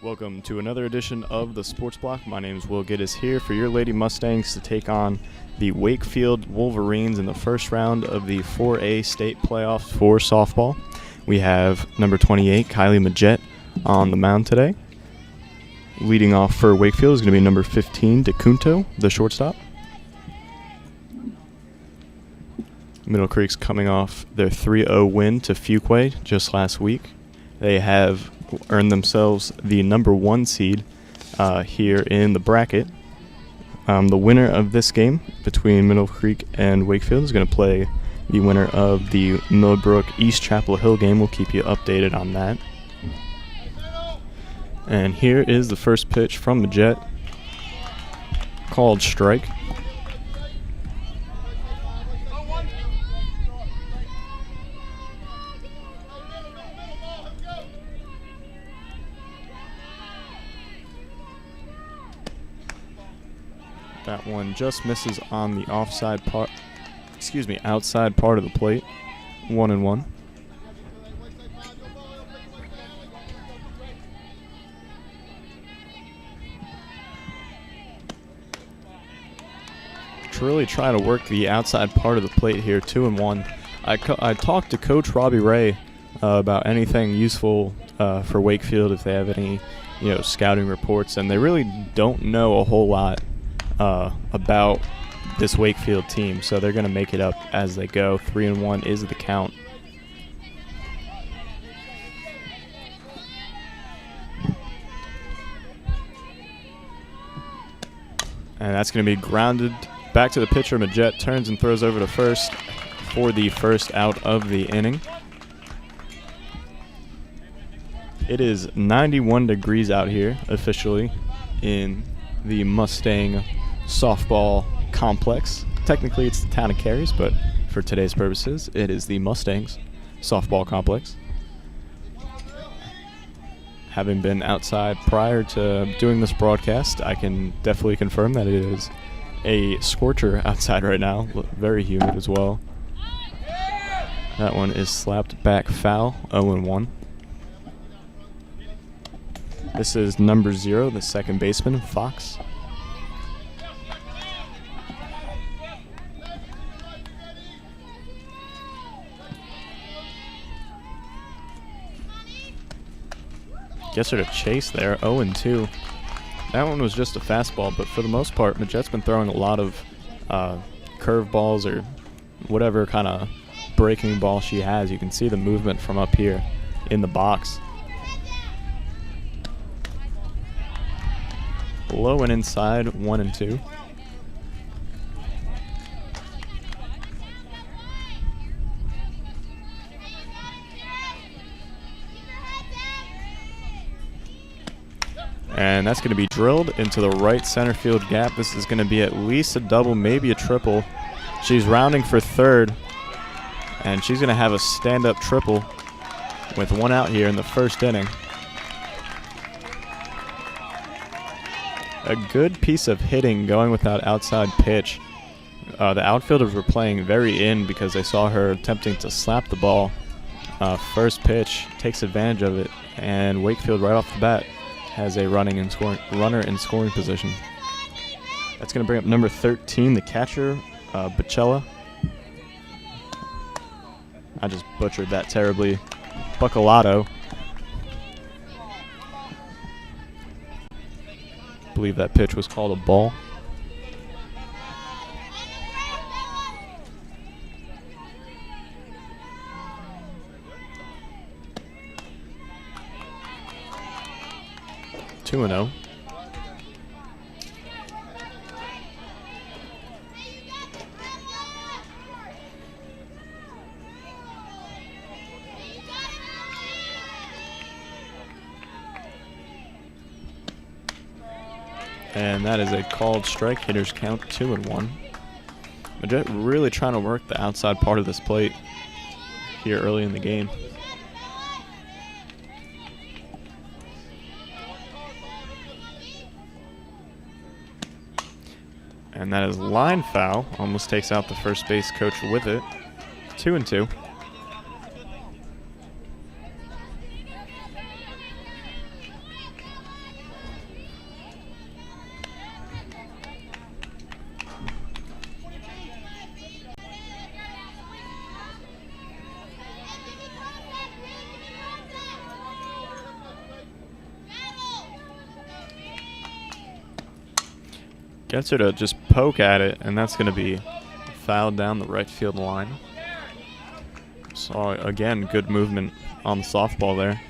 Welcome to another edition of the Sports Block. My name is Will Giddis here for your Lady Mustangs to take on the Wakefield Wolverines in the first round of the 4A State Playoffs for softball. We have number 28, Kylie Majette, on the mound today. Leading off for Wakefield is going to be number 15, DeCunto, the shortstop. Middle Creek's coming off their 3-0 win to Fuquay just last week. They have earned themselves the number 1 seed here in the bracket. The winner of this game between Middle Creek and Wakefield is going to play the winner of the Millbrook East Chapel Hill game. We'll keep you updated on that. And here is the first pitch from Majette, called strike. That one just misses on the outside part of the plate. 1-1. Really trying to work the outside part of the plate here. 2-1. I talked to Coach Robbie Ray about anything useful for Wakefield, if they have any scouting reports, and they really don't know a whole lot about this Wakefield team, so they're going to make it up as they go. 3-1 is the count. And that's going to be grounded back to the pitcher. Majette turns and throws over to first for the first out of the inning. It is 91 degrees out here officially in the Mustang softball complex. Technically it's the town of Cary's, but for today's purposes it is the Mustangs softball complex. Having been outside prior to doing this broadcast, I can definitely confirm that it is a scorcher outside right now. Very humid as well. That one is slapped back foul. 0-1. This is number 0, the second baseman, Fox. Gets her to chase there. 0-2. That one was just a fastball, but for the most part, Majette's been throwing a lot of curveballs or whatever kind of breaking ball she has. You can see the movement from up here in the box. Low and inside, 1-2. And that's going to be drilled into the right center field gap. This is going to be at least a double, maybe a triple. She's rounding for third, and she's going to have a stand-up triple with 1 out here in the first inning. A good piece of hitting going with that outside pitch. The outfielders were playing very in because they saw her attempting to slap the ball. First pitch takes advantage of it, and Wakefield right off the bat has a runner in scoring position. That's going to bring up number 13, the catcher, Bacella. I just butchered that terribly. Buccalato. I believe that pitch was called a ball. Two and 0. And that is a called strike. Hitters count 2-1. Majette really trying to work the outside part of this plate here early in the game. And that is line foul. Almost takes out the first base coach with it. 2-2. Gets her to just poke at it, and that's going to be fouled down the right field line. So, again, good movement on the softball there.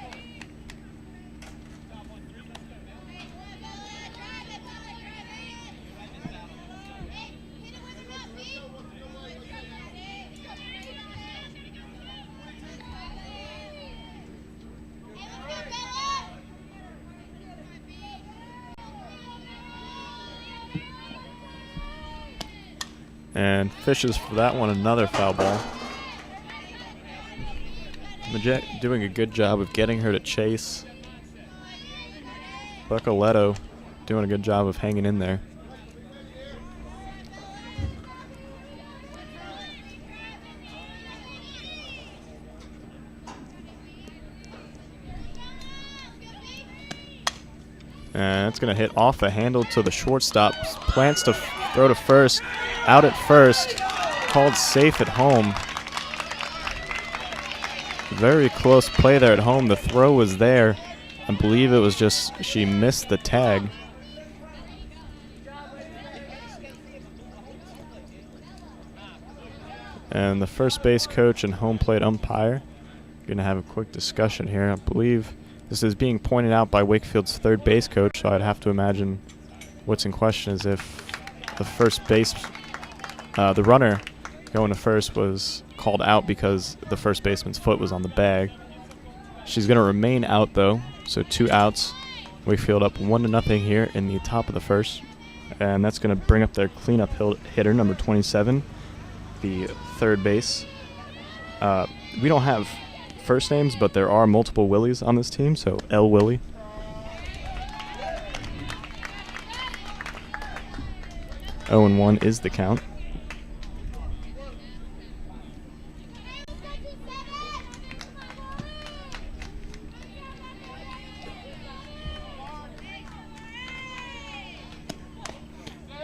And fishes for that one, another foul ball. Majet doing a good job of getting her to chase. Buccoletto doing a good job of hanging in there. And it's going to hit off the handle to the shortstop. Plants to throw to first. Out at first. Called safe at home. Very close play there at home. The throw was there. I believe it was just she missed the tag. And the first base coach and home plate umpire are going to have a quick discussion here. I believe this is being pointed out by Wakefield's third base coach, so I'd have to imagine what's in question is if the first base, the runner going to first was called out because the first baseman's foot was on the bag. She's going to remain out, though, so 2 outs. Wakefield up 1-0 here in the top of the first, and that's going to bring up their cleanup hitter, number 27, the third base. We don't have first names, but there are multiple Willies on this team, so L. Willie. Oh, and 1 is the count.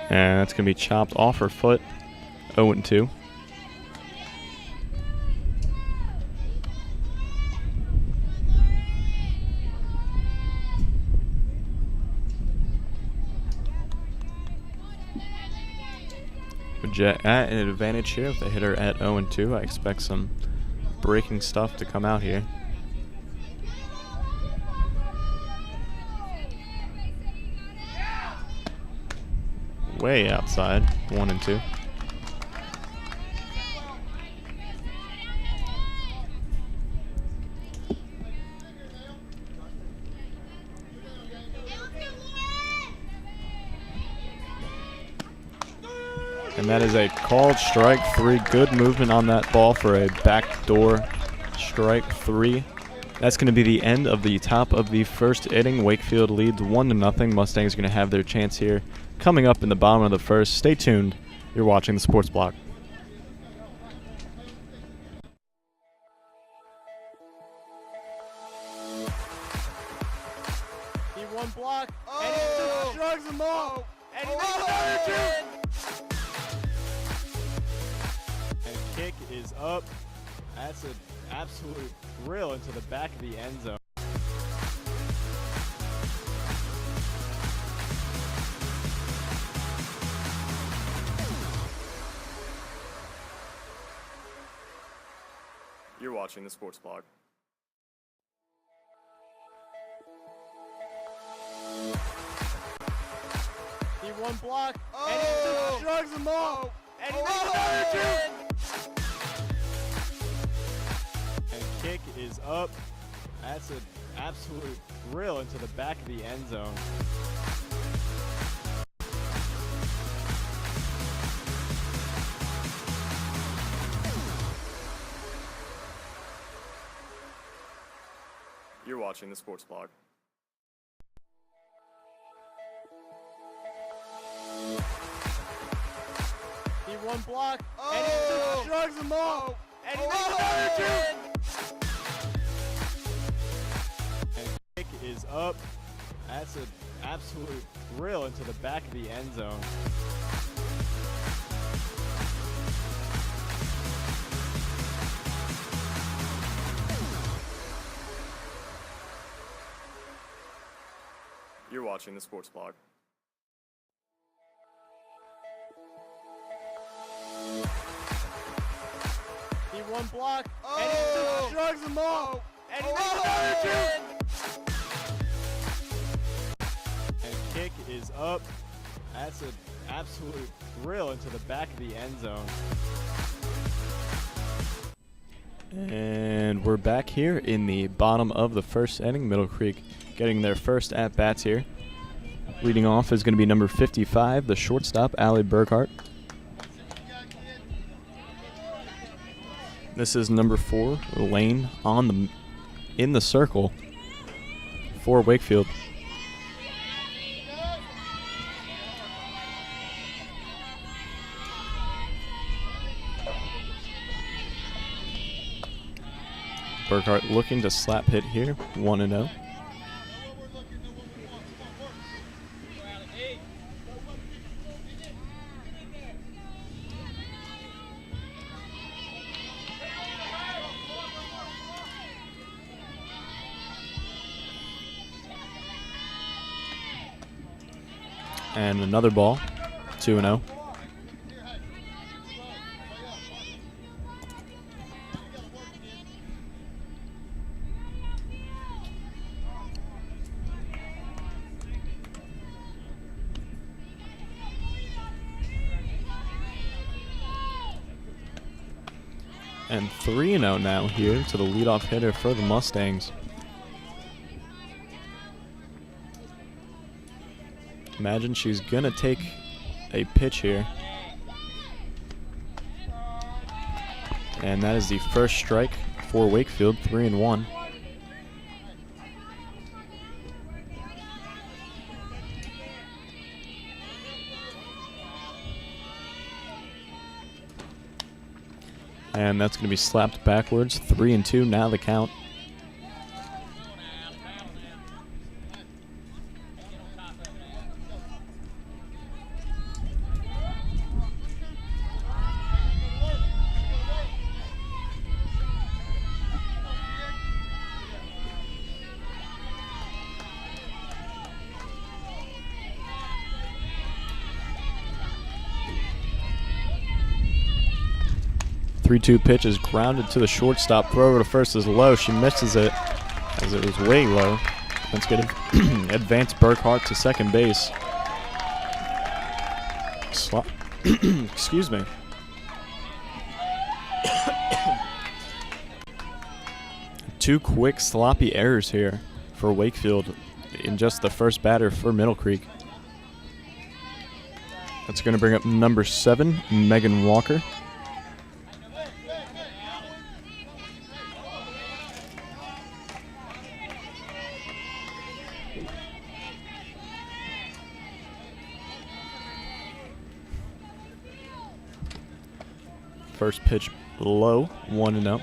And that's going to be chopped off her foot. 0-2. Jet at an advantage here if they hit her at 0-2. I expect some breaking stuff to come out here. Way outside, 1-2. And that is a called strike 3. Good movement on that ball for a backdoor strike 3. That's going to be the end of the top of the first inning. Wakefield leads 1-0. Mustangs are going to have their chance here coming up in the bottom of the first. Stay tuned. You're watching the Sports Block. He one block, and he just shrugs them off, and he makes another 2. And kick is up. That's an absolute thrill into the back of the end zone. You're watching the Sports Blog. He one block, and he just shrugs them off, and he makes another 2. And kick is up. That's an absolute thrill into the back of the end zone. You're watching the Sports Blog. He one block, and he just shrugs them off, and he makes another 2. And kick is up. That's an absolute thrill into the back of the end zone. You're watching the Sports Blog. one block, Oh. and he just shrugs them off, and he makes another two. And kick is up. That's an absolute thrill into the back of the end zone. And we're back here in the bottom of the first inning. Middle Creek getting their first at-bats here. Leading off is going to be number 55, the shortstop, Allie Burkhart. This is number 4, Lane, in the circle for Wakefield. Burkhart looking to slap hit here, 1-0. And another ball, 2-0. And 3-0 now here to the leadoff hitter for the Mustangs. Imagine she's gonna take a pitch here. And that is the first strike for Wakefield, 3-1. And that's going to be slapped backwards, 3-2 now the count. Three-two pitch is grounded to the shortstop. Throw over to first is low. She misses it as it was way low. Let's get advance Burkhart to second base. Excuse me. Two quick sloppy errors here for Wakefield in just the first batter for Middle Creek. That's going to bring up number 7, Megan Walker. First pitch low, 1-0.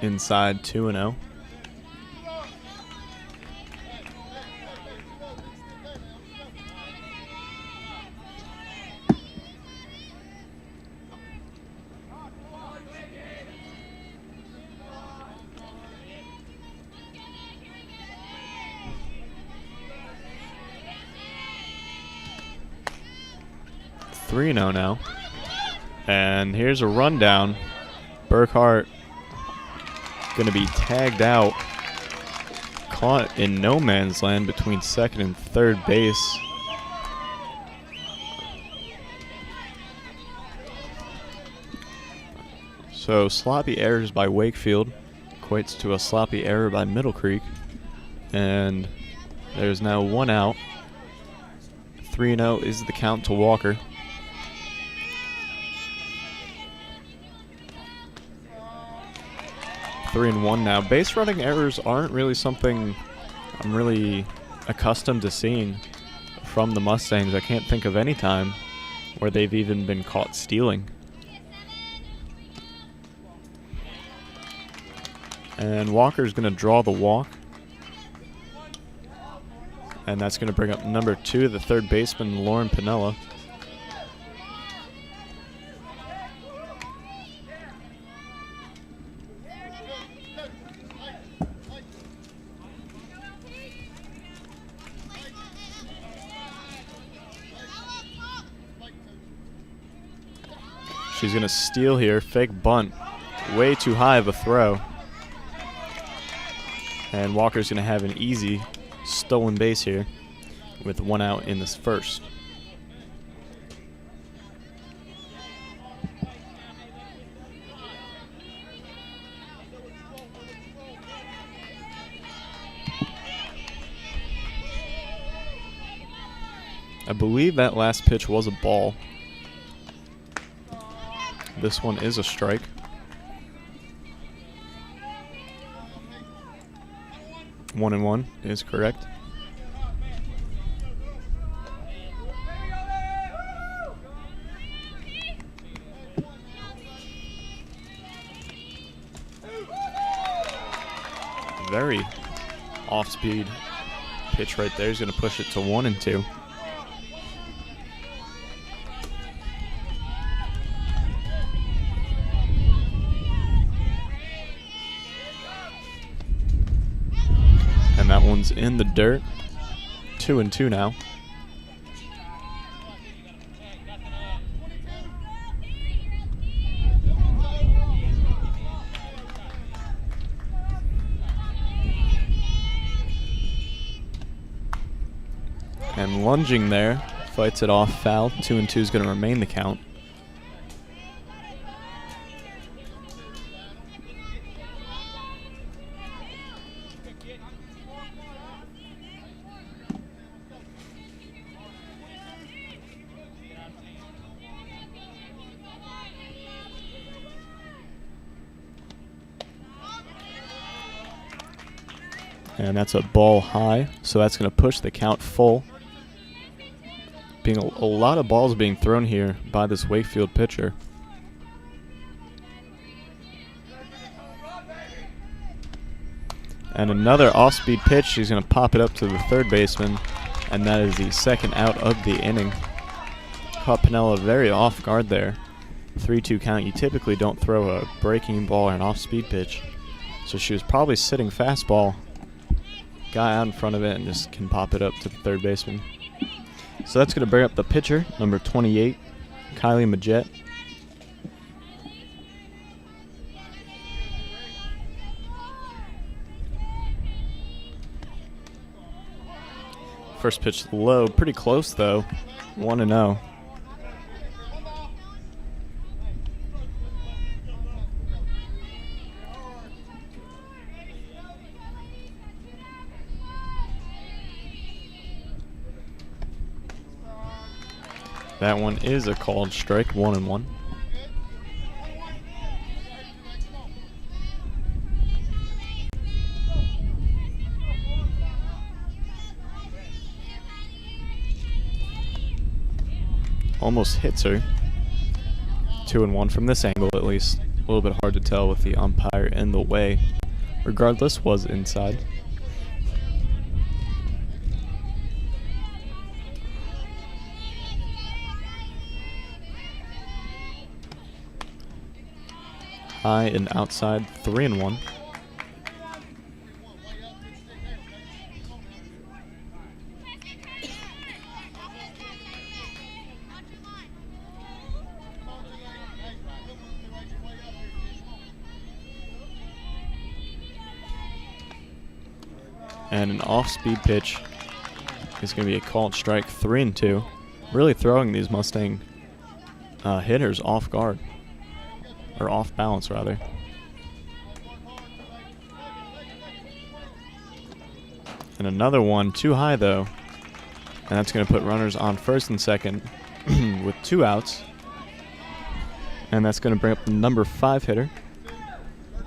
Inside, 2-0. Now. And here's a rundown. Burkhart going to be tagged out. Caught in no man's land between second and third base. So sloppy errors by Wakefield equates to a sloppy error by Middle Creek. And there's now one out. 3-0 is the count to Walker. 3-1 now. Base running errors aren't really something I'm really accustomed to seeing from the Mustangs. I can't think of any time where they've even been caught stealing. And Walker's going to draw the walk. And that's going to bring up number 2, the third baseman, Lauren Pinella. She's going to steal here. Fake bunt. Way too high of a throw. And Walker's going to have an easy stolen base here with 1 out in this first. I believe that last pitch was a ball. This one is a strike. One and one is correct. Very off-speed pitch right there. He's going to push it to 1-2. And that one's in the dirt. 2-2 now. And lunging there, fights it off, foul. 2-2 is going to remain the count. And that's a ball high, so that's going to push the count full. Being a lot of balls being thrown here by this Wakefield pitcher. And another off-speed pitch. She's going to pop it up to the third baseman, and that is the second out of the inning. Caught Pinella very off guard there. 3-2 count. You typically don't throw a breaking ball or an off-speed pitch, so she was probably sitting fastball. Guy out in front of it and just can pop it up to the third baseman. So that's going to bring up the pitcher, number 28, Kylie Majette. First pitch low, pretty close though, 1-0. That one is a called strike, 1-1. Almost hits her. 2-1 from this angle at least. A little bit hard to tell with the umpire in the way. Regardless, was inside. High and outside, 3-1. And an off-speed pitch is going to be a called strike, 3-2. Really throwing these Mustang hitters off guard. Or off balance, rather. And another one, too high, though. And that's going to put runners on first and second with 2 outs. And that's going to bring up the number 5 hitter,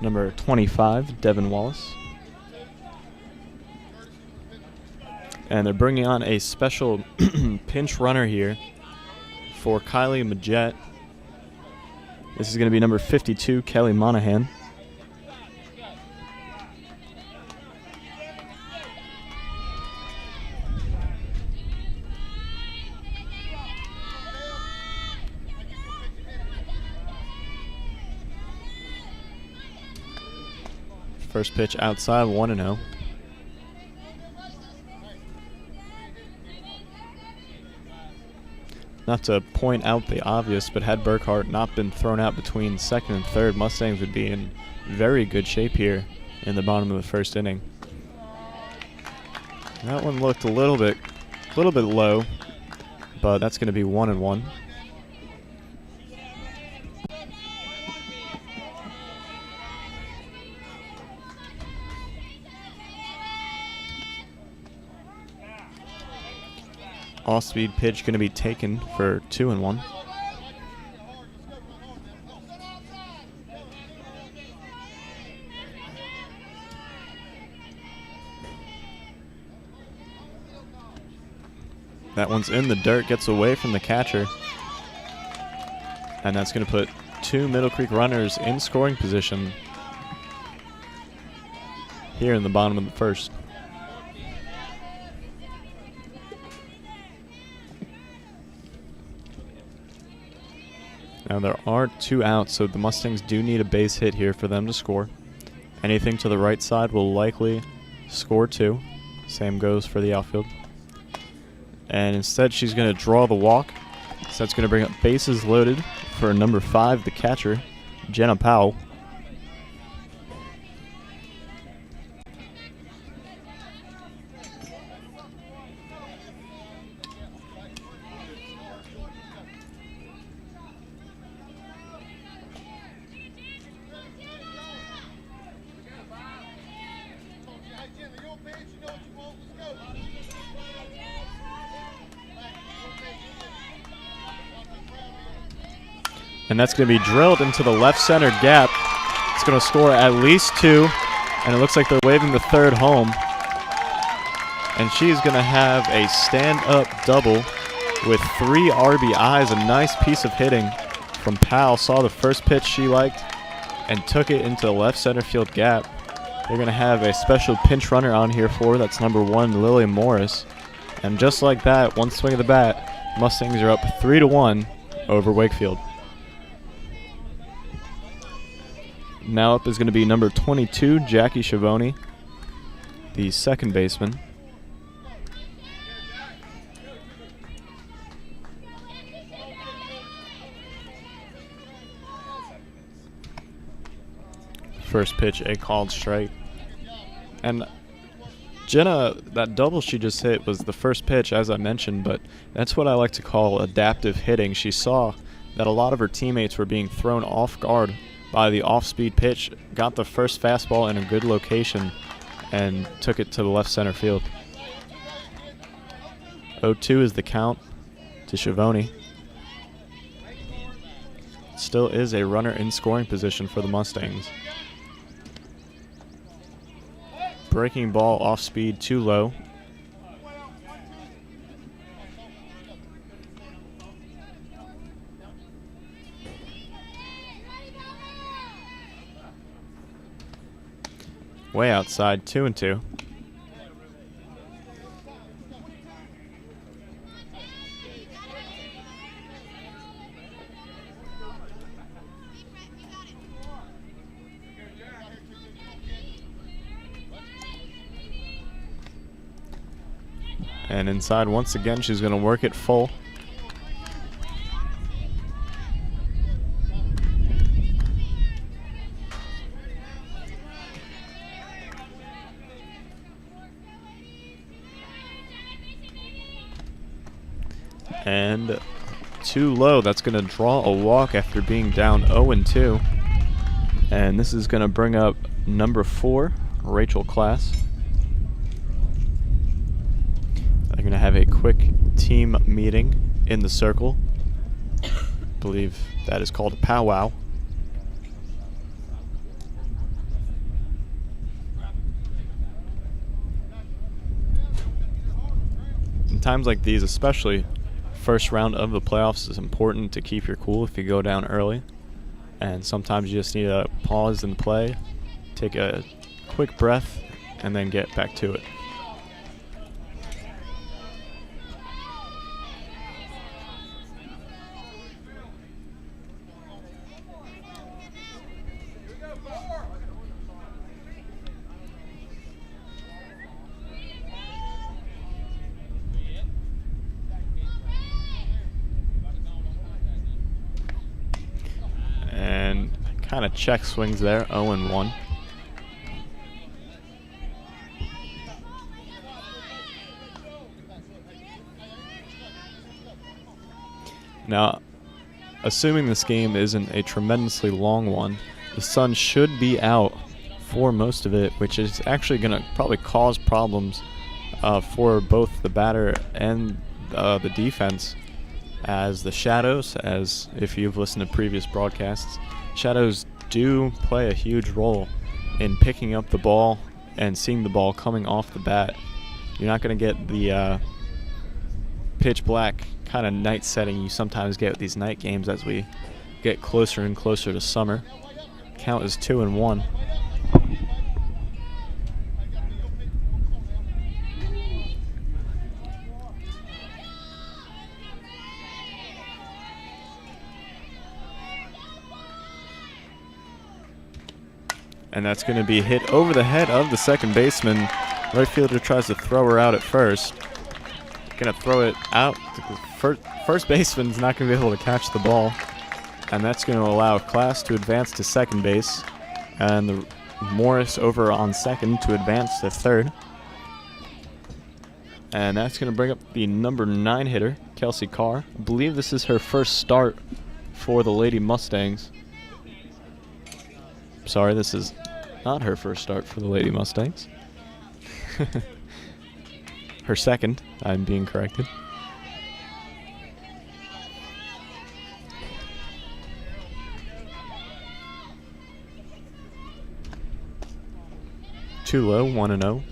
number 25, Devin Wallace. And they're bringing on a special pinch runner here for Kylie Majette. This is going to be number 52, Kelly Monahan. First pitch outside, 1-0. not to point out the obvious, but had Burkhart not been thrown out between second and third, Mustangs would be in very good shape here in the bottom of the first inning. That one looked a little bit low, but that's going to be 1-1. Off-speed pitch going to be taken for 2-1. That one's in the dirt, gets away from the catcher. And that's going to put 2 Middle Creek runners in scoring position here in the bottom of the first. Now there are 2 outs, so the Mustangs do need a base hit here for them to score. Anything to the right side will likely score 2. Same goes for the outfield. And instead she's going to draw the walk. So that's going to bring up bases loaded for number 5, the catcher, Jenna Powell. And that's going to be drilled into the left center gap. It's going to score at least 2. And it looks like they're waving the third home. And she's going to have a stand-up double with 3 RBIs. A nice piece of hitting from Powell. Saw the first pitch she liked and took it into the left center field gap. They're going to have a special pinch runner on here for her. That's number 1, Lily Morris. And just like that, one swing of the bat, Mustangs are up 3-1 over Wakefield. Now up is going to be number 22, Jackie Schiavone, the second baseman. First pitch, a called strike. And Jenna, that double she just hit was the first pitch, as I mentioned, but that's what I like to call adaptive hitting. She saw that a lot of her teammates were being thrown off guard by the off-speed pitch, got the first fastball in a good location, and took it to the left center field. 0-2 is the count to Schiavone. Still is a runner in scoring position for the Mustangs. Breaking ball off speed, too low. Way outside, 2-2. And inside once again, she's going to work it full. And too low. That's going to draw a walk after being down 0-2. And this is going to bring up number 4, Rachel Class. They're going to have a quick team meeting in the circle. I believe that is called a powwow. In times like these, especially first round of the playoffs, is important to keep your cool if you go down early. And sometimes you just need to pause in the play, take a quick breath, and then get back to it. kind of check swings there, 0-1. Now, assuming this game isn't a tremendously long one, the sun should be out for most of it, which is actually going to probably cause problems for both the batter and the defense, as the shadows, as if you've listened to previous broadcasts, shadows do play a huge role in picking up the ball and seeing the ball coming off the bat. You're not going to get the pitch black kind of night setting you sometimes get with these night games as we get closer and closer to summer. Count is 2-1. And that's going to be hit over the head of the second baseman. Right fielder tries to throw her out at first. Going to throw it out. First baseman's not going to be able to catch the ball. And that's going to allow Class to advance to second base. And Morris over on second to advance to third. And that's going to bring up the number 9 hitter, Kelsey Carr. I believe this is her first start for the Lady Mustangs. Sorry, this is not her first start for the Lady Mustangs. Her second, I'm being corrected. Too low, 1-0.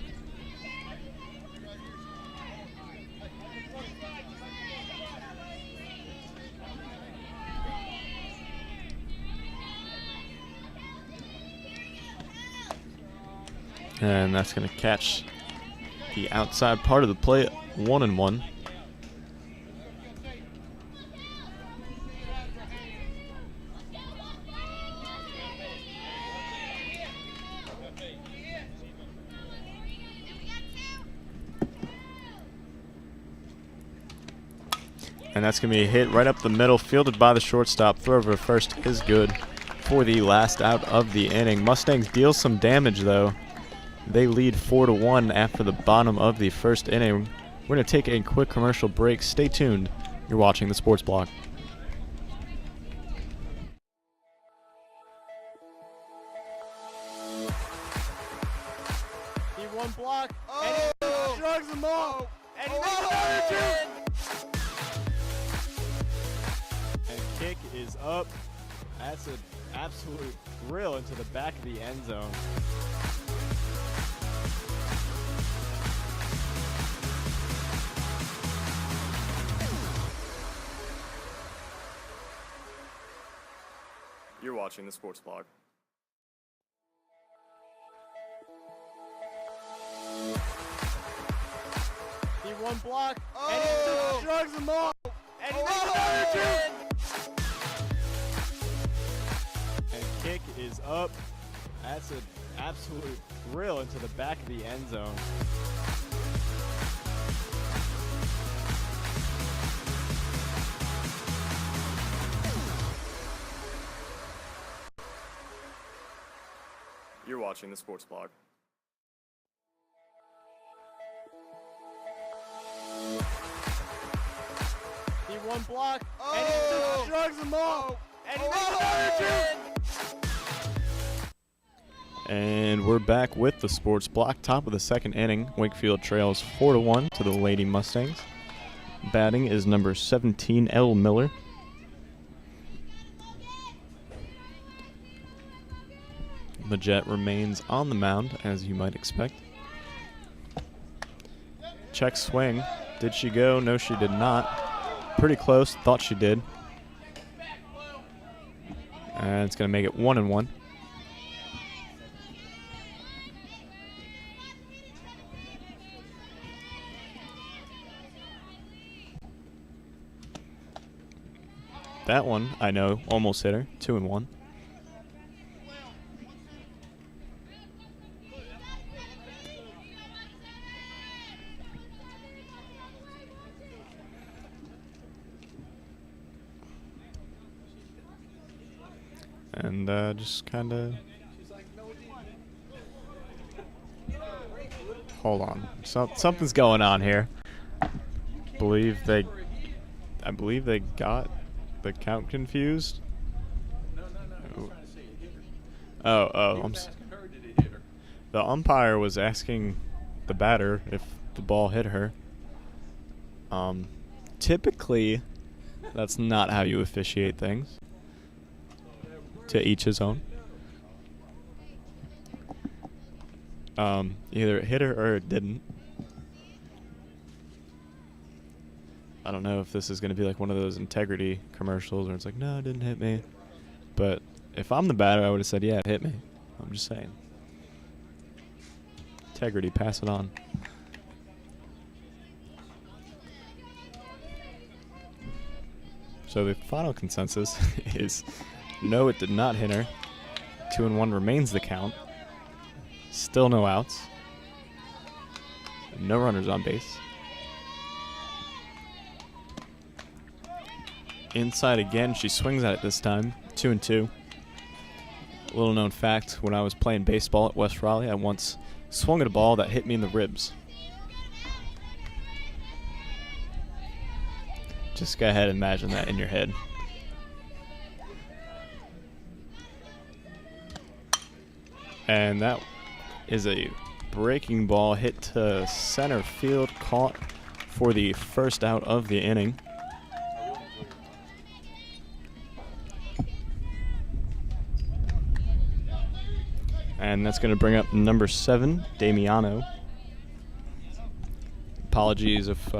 And that's going to catch the outside part of the plate, 1-1. And that's going to be a hit right up the middle, fielded by the shortstop. Throw over to first is good for the last out of the inning. Mustangs deal some damage, though. They lead 4-1 after the bottom of the first inning. We're going to take a quick commercial break. Stay tuned. You're watching the Sports Block. He one block, and he shrugs them off, and he makes another two. And kick is up. That's an absolute drill into the back of the end zone. You're watching the Sports Blog. He one block, and he shrugs them off, and he makes another two. And kick is up. That's an absolute drill into the back of the end zone. You're watching the Sports Blog. He one block, and he shrugs them off, and he makes another two. And we're back with the Sports Block. Top of the second inning. Wakefield trails 4-1 to the Lady Mustangs. Batting is number 17, L. Miller. The Jet remains on the mound, as you might expect. Check swing. Did she go? No, she did not. Pretty close. Thought she did. And it's going to make it 1-1. That one, I know, almost hit her. 2-1. And just kind of... Hold on. Something's going on here. I believe they got the count confused. The umpire was asking the batter if the ball hit her. Typically, that's not how you officiate things. To each his own. Either it hit her or it didn't. I don't know if this is going to be like one of those integrity commercials where it's like, no, it didn't hit me. But if I'm the batter, I would have said, yeah, it hit me. I'm just saying. Integrity, pass it on. So the final consensus is no, it did not hit her. 2-1 remains the count. Still no outs. No runners on base. Inside again, she swings at it this time. 2-2. Little known fact, when I was playing baseball at West Raleigh, I once swung at a ball that hit me in the ribs. Just go ahead and imagine that in your head. And that is a breaking ball hit to center field, caught for the first out of the inning. And that's going to bring up number 7, Damiano. Apologies if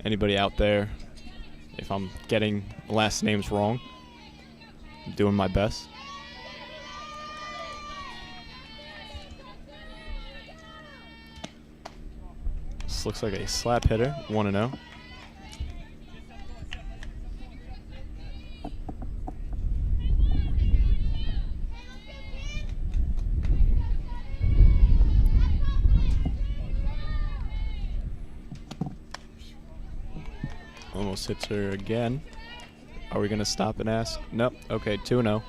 anybody out there, if I'm getting last names wrong. I'm doing my best. This looks like a slap hitter, 1-0. Almost hits her again. Are we going to stop and ask? Nope. Okay, 2-0.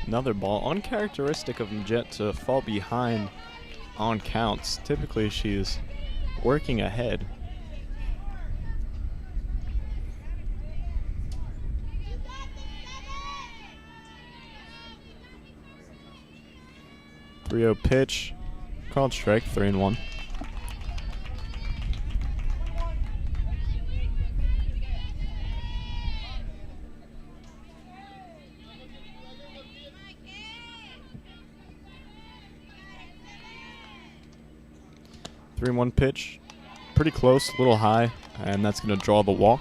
Another ball. Uncharacteristic of Jet to fall behind on counts. Typically, she is working ahead. Rio pitch, called strike, 3-1. Three-one pitch, pretty close, a little high, and that's going to draw the walk.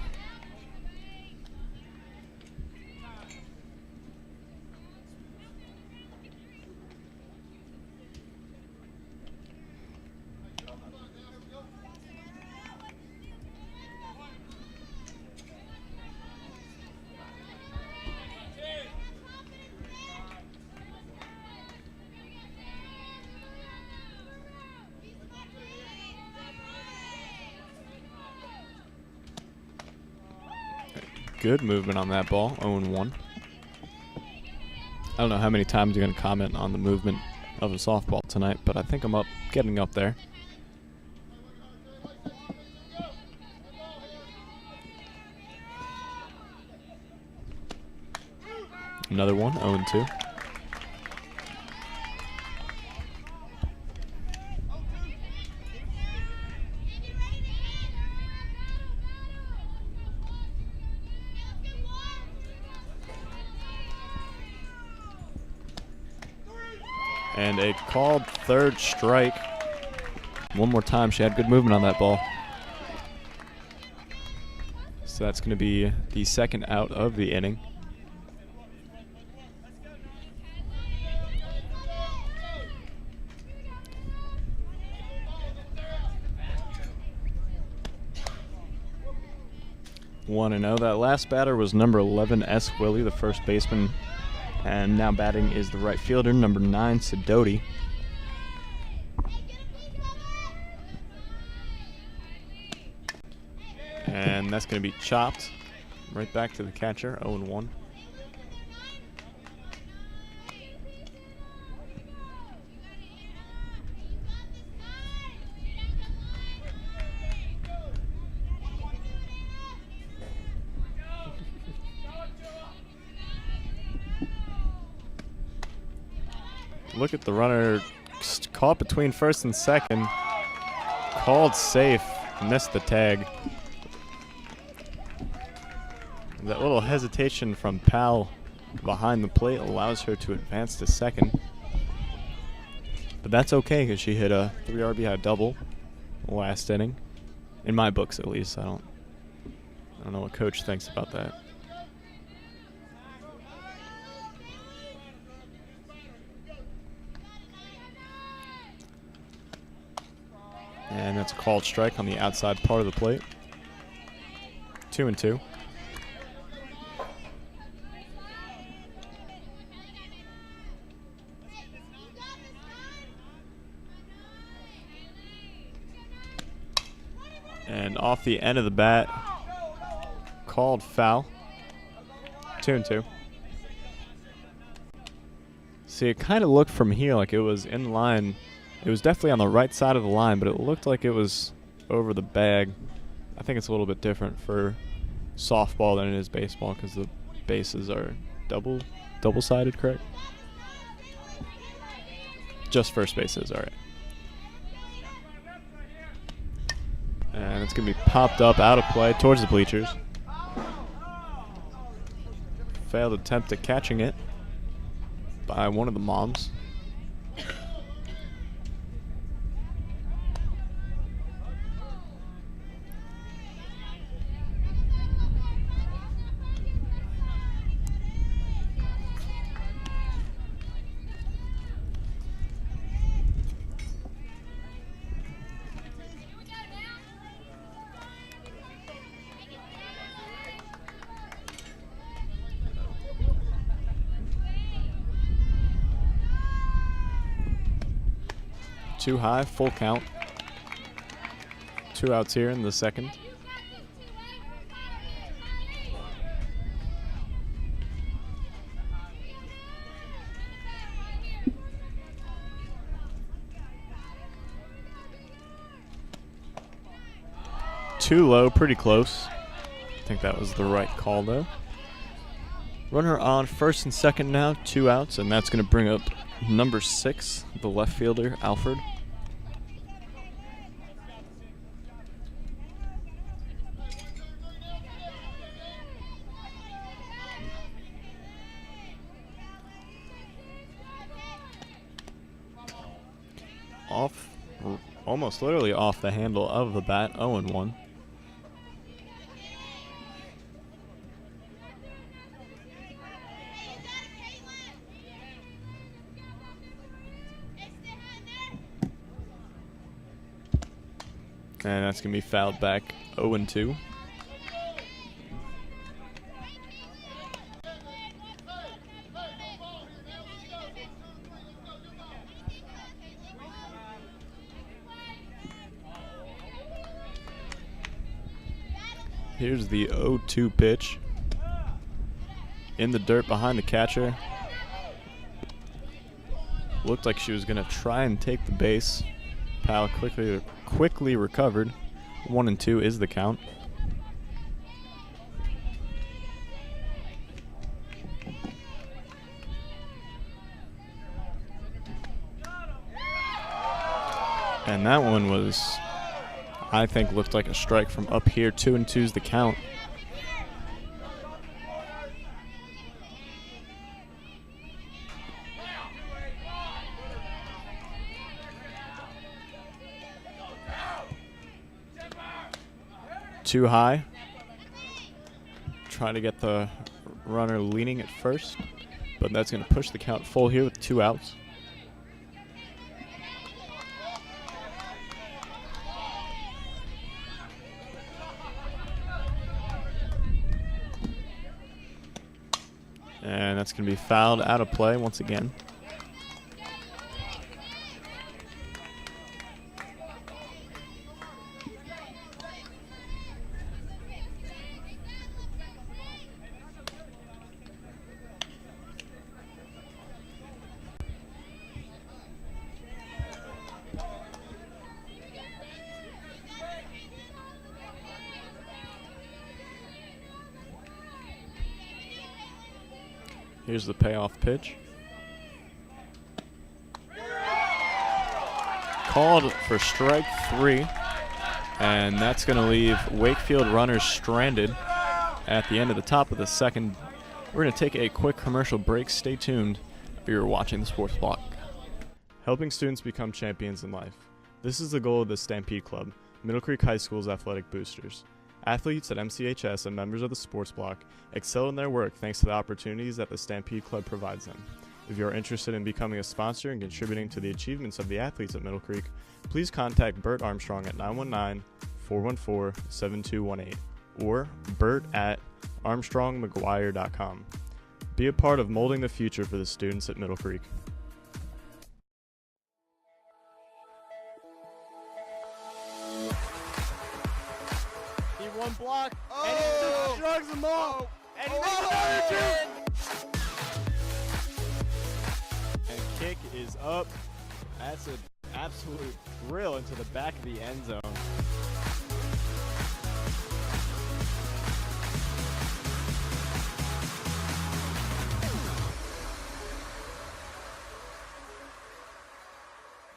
Good movement on that ball, 0-1. I don't know how many times you're going to comment on the movement of a softball tonight, but I think I'm getting up there. Another one, 0-2. And a called third strike. One more time, she had good movement on that ball. So that's going to be the second out of the inning. One and 0. That last batter was number 11, S. Willie, the first baseman And now batting is the right fielder, number 9, Sidoti. And that's going to be chopped right back to the catcher, 0-1. Look at the runner caught between first and second. Called safe, missed the tag. That little hesitation from Powell behind the plate allows her to advance to second. But that's okay because she hit a 3 RBI double last inning. In my books, at least. I don't know what coach thinks about that. And that's a called strike on the outside part of the plate. 2-2. And off the end of the bat, called foul. 2-2. See, it kind of looked from here like it was in line. It was definitely on the right side of the line, but it looked like it was over the bag. I think it's a little bit different for softball than it is baseball because the bases are double-sided, correct? Just first bases, all right. And it's going to be popped up out of play towards the bleachers. Failed attempt at catching it by one of the moms. Too high, full count. 2 outs here in the second. Too low, pretty close. I think that was the right call though. Runner on first and second now, 2 outs, and that's going to bring up number 6, the left fielder, Alfred. Off, almost literally off the handle of the bat, 0-1. And that's going to be fouled back, 0-2. Here's the 0-2 pitch. In the dirt behind the catcher. Looked like she was going to try and take the base. Powell quickly recovered. 1-2 is the count. And that one was, I think, looked like a strike from up here. 2-2 is the count. Too high. Trying to get the runner leaning at first, but that's going to push the count full here with 2 outs. And that's going to be fouled out of play once again. Here's the payoff pitch. Called for strike 3, and that's going to leave Wakefield runners stranded at the end of the top of the second. We're going to take a quick commercial break. Stay tuned. You're watching the Sports Block. Helping students become champions in life. This is the goal of the Stampede Club, Middle Creek High School's athletic boosters. Athletes at MCHS and members of the Sports Block excel in their work thanks to the opportunities that the Stampede Club provides them. If you are interested in becoming a sponsor and contributing to the achievements of the athletes at Middle Creek, please contact Bert Armstrong at 919-414-7218 or bert@armstrongmcguire.com. Be a part of molding the future for the students at Middle Creek. One block, and he just shrugs them off, and he makes another two. And kick is up. That's an absolute drill into the back of the end zone.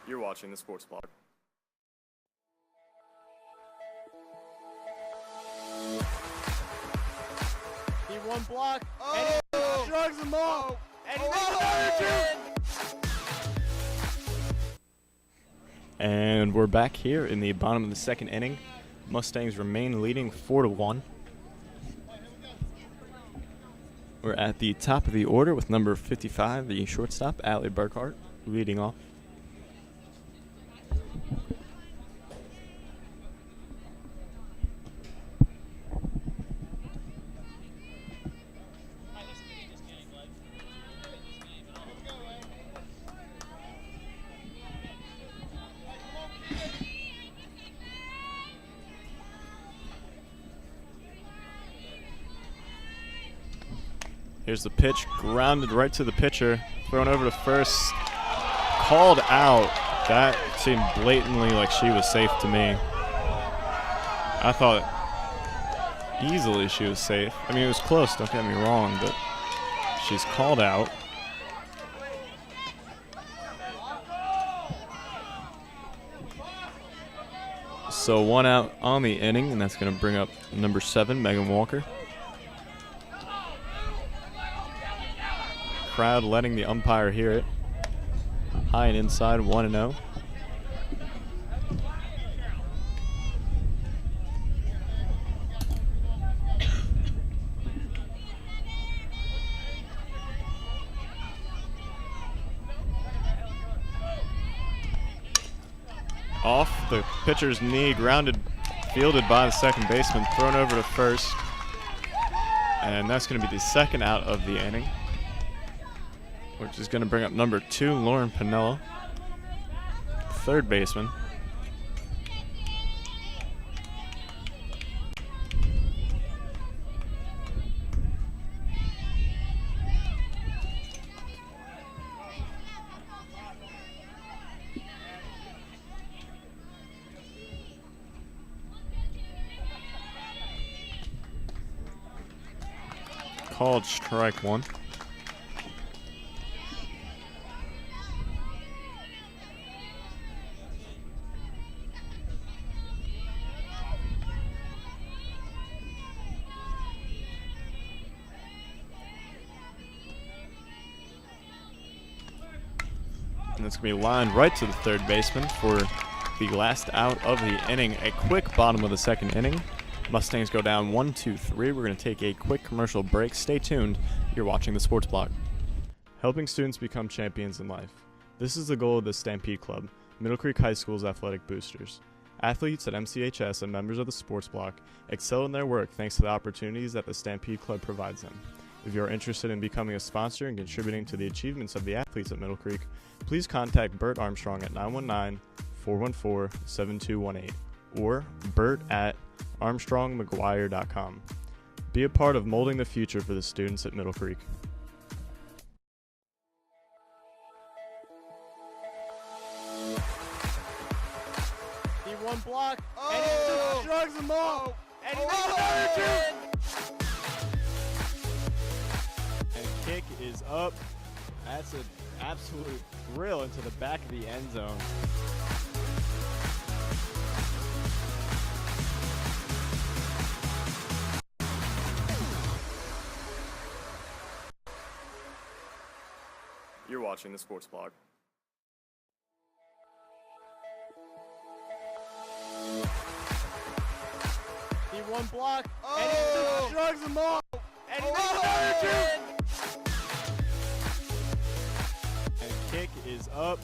You're watching the Sports Block. One block, and he just shrugs them off, and he makes another two. And we're back here in the bottom of the second inning. Mustangs remain leading 4-1. We're at the top of the order with number 55, the shortstop, Allie Burkhart, leading off. Here's the pitch, grounded right to the pitcher, thrown over to first, called out. That seemed blatantly like she was safe to me. I thought easily she was safe. I mean, it was close, don't get me wrong, but she's called out. So 1 out on the inning, and that's going to bring up number 7, Megan Walker. Crowd letting the umpire hear it. High and inside, 1-0. Off the pitcher's knee, grounded, fielded by the second baseman, thrown over to first. And that's going to be the second out of the inning, which is going to bring up number 2, Lauren Pinella, third baseman. Called strike 1. And it's going to be lined right to the third baseman for the last out of the inning. A quick bottom of the second inning. Mustangs go down 1-2-3. We're going to take a quick commercial break. Stay tuned. You're watching the Sports Block. Helping students become champions in life. This is the goal of the Stampede Club, Middle Creek High School's athletic boosters. Athletes at MCHS and members of the Sports Block excel in their work thanks to the opportunities that the Stampede Club provides them. If you are interested in becoming a sponsor and contributing to the achievements of the athletes at Middle Creek, please contact Bert Armstrong at 919-414-7218 or bert@armstrongmcguire.com. Be a part of molding the future for the students at Middle Creek. He one block, and he just shrugs them off, and he makes another two. And kick is up. That's an absolute drill into the back of the end zone. You're watching the Sports Blog. He one block, and he just shrugs them off, and he makes another two. And kick is up.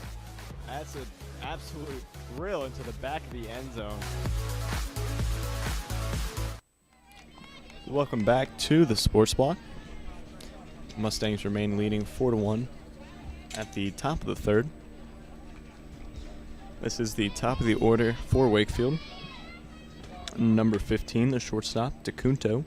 That's an absolute drill into the back of the end zone. Welcome back to the Sports Block. Mustangs remain leading 4-1 at the top of the third. This is the top of the order for Wakefield. Number 15, the shortstop, DeCunto.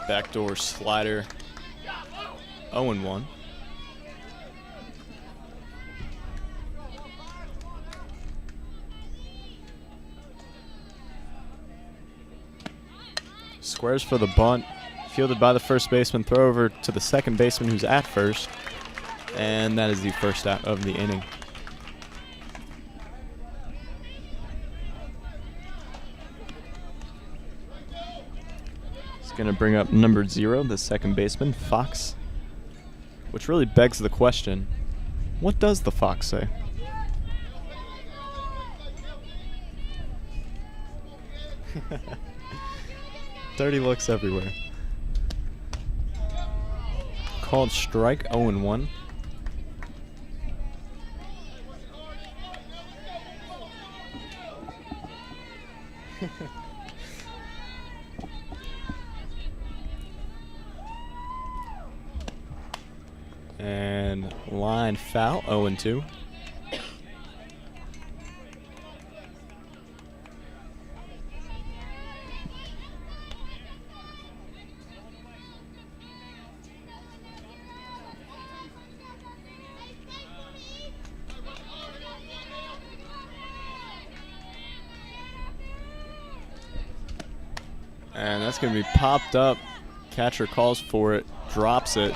Backdoor slider, 0-1. Squares for the bunt, fielded by the first baseman, throw over to the second baseman who's at first, and that is the first out of the inning. It's going to bring up number 0, the second baseman, Fox, which really begs the question, what does the Fox say? Dirty looks everywhere. Called strike, 0-1. And line foul, 0-2. And that's going to be popped up. Catcher calls for it, drops it.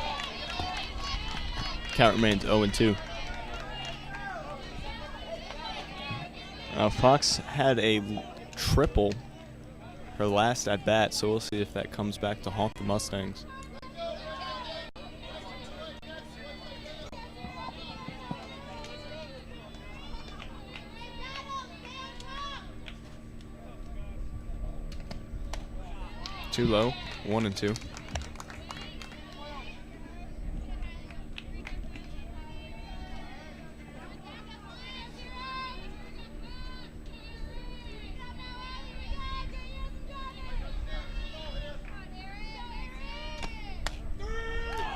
Count remains 0-2. Fox had a triple her last at bat, so we'll see if that comes back to haunt the Mustangs. Too low, 1-2.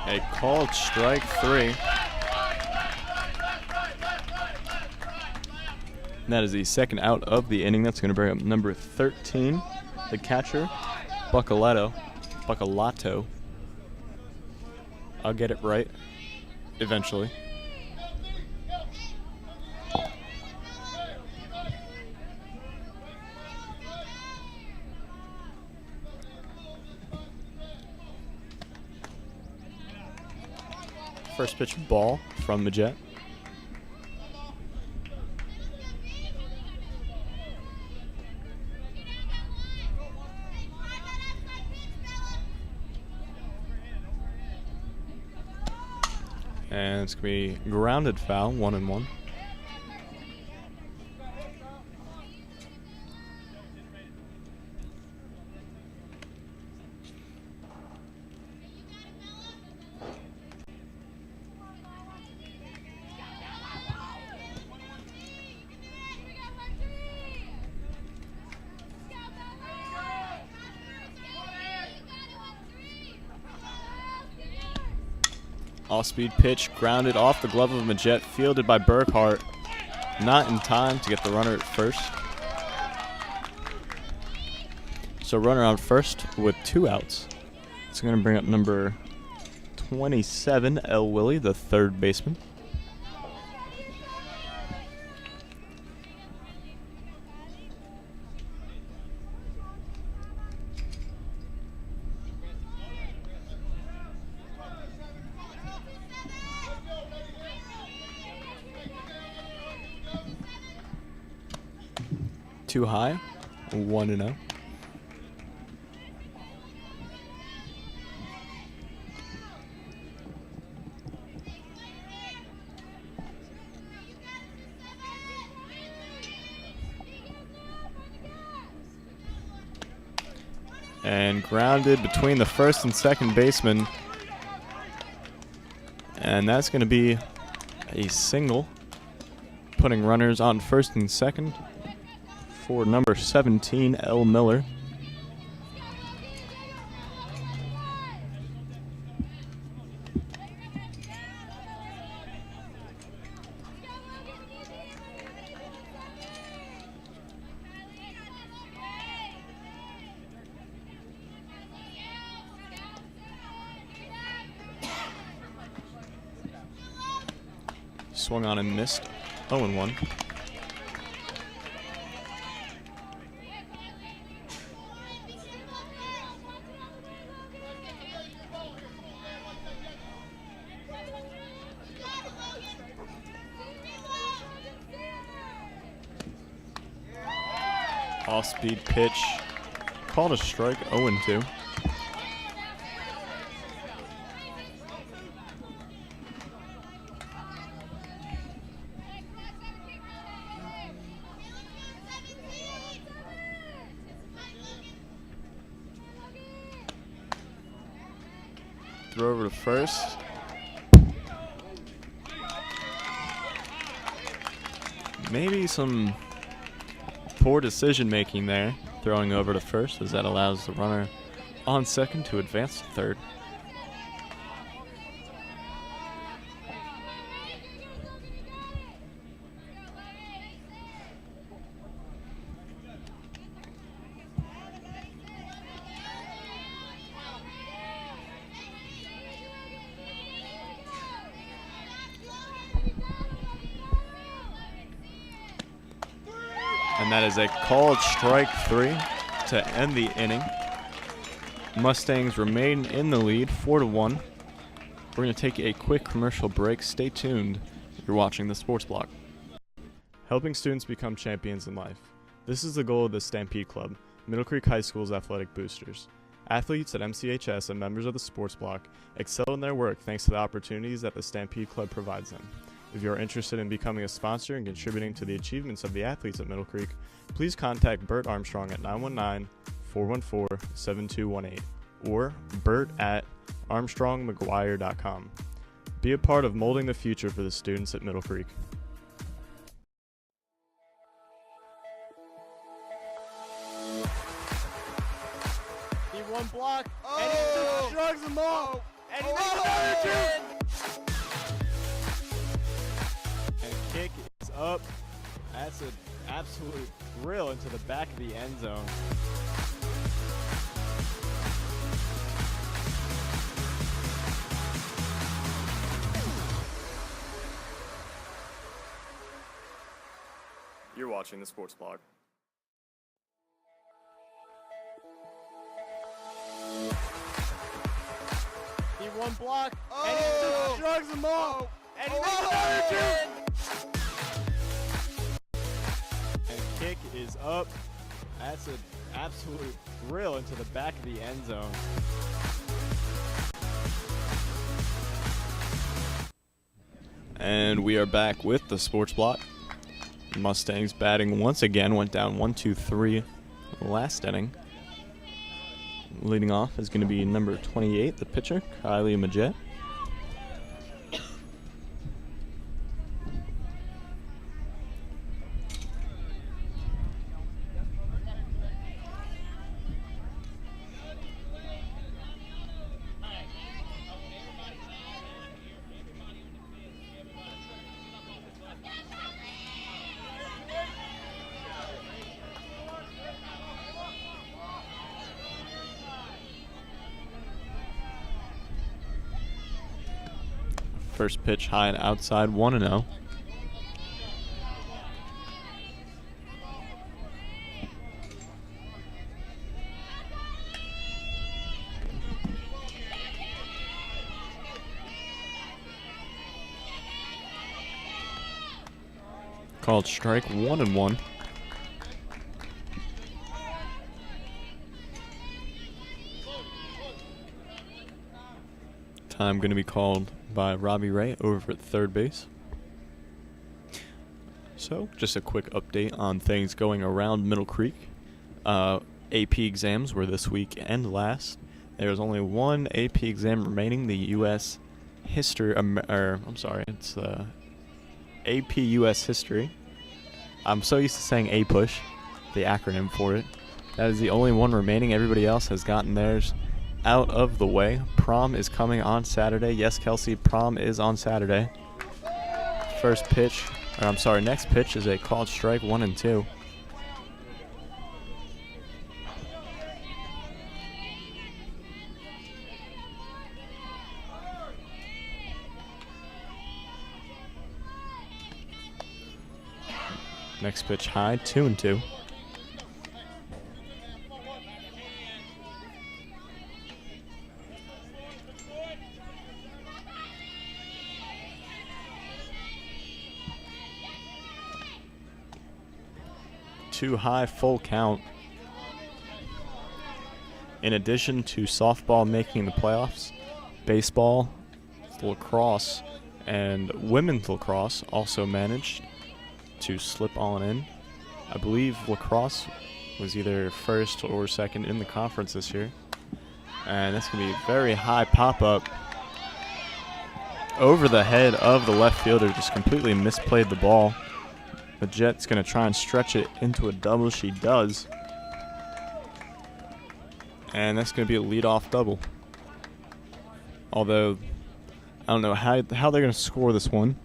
A called strike 3. And that is the second out of the inning. That's going to bring up number 13, the catcher, Buccalato. I'll get it right eventually. First pitch ball from the Jet. And it's going to be grounded foul, 1-1. Off-speed pitch grounded off the glove of Majette, fielded by Burkhart. Not in time to get the runner at first. So runner on first with 2 outs. It's going to bring up number 27, L. Willie, the third baseman. Too high, 1-0. And grounded between the first and second baseman. And that's going to be a single, putting runners on first and second for number 17, L. Miller. Swung on and missed. 0-1. Off-speed pitch. Called a strike, 0-2. Throw over to first. Maybe some poor decision making there, throwing over to first, as that allows the runner on second to advance to third. And that is a called strike 3 to end the inning. Mustangs remain in the lead, 4-1. We're going to take a quick commercial break. Stay tuned. You're watching the Sports Block. Helping students become champions in life. This is the goal of the Stampede Club, Middle Creek High School's athletic boosters. Athletes at MCHS and members of the Sports Block excel in their work thanks to the opportunities that the Stampede Club provides them. If you are interested in becoming a sponsor and contributing to the achievements of the athletes at Middle Creek, please contact Bert Armstrong at 919-414-7218 or bert@armstrongmcguire.com. Be a part of molding the future for the students at Middle Creek. One block, and he just shrugs them off, and he makes another two. And kick is up. That's an absolute drill into the back of the end zone. You're watching the Sports Blog. One block, and he just shrugs them off, and he makes another two. And kick is up. That's an absolute drill into the back of the end zone. And we are back with the Sports Block. Mustangs batting once again, went down 1-2-3 last inning. Leading off is going to be number 28, the pitcher, Kylie Majette. First pitch high and outside, 1-0. Called strike, 1-1. Time going to be called by Robbie Ray over at third base. So, just a quick update on things going around Middle Creek. AP exams were this week and last. There was only one AP exam remaining, the U.S. History, it's AP U.S. History. I'm so used to saying APUSH, the acronym for it. That is the only one remaining. Everybody else has gotten theirs out of the way. Prom is coming on Saturday. Yes, Kelsey, prom is on Saturday. Next pitch is a called strike, 1-2. Next pitch high, 2-2. Too high, full count. In addition to softball making the playoffs, baseball, lacrosse, and women's lacrosse also managed to slip on in. I believe lacrosse was either first or second in the conference this year. And that's going to be a very high pop-up over the head of the left fielder. Just completely misplayed the ball. The Jet's going to try and stretch it into a double. She does. And that's going to be a leadoff double. Although, I don't know how they're going to score this one.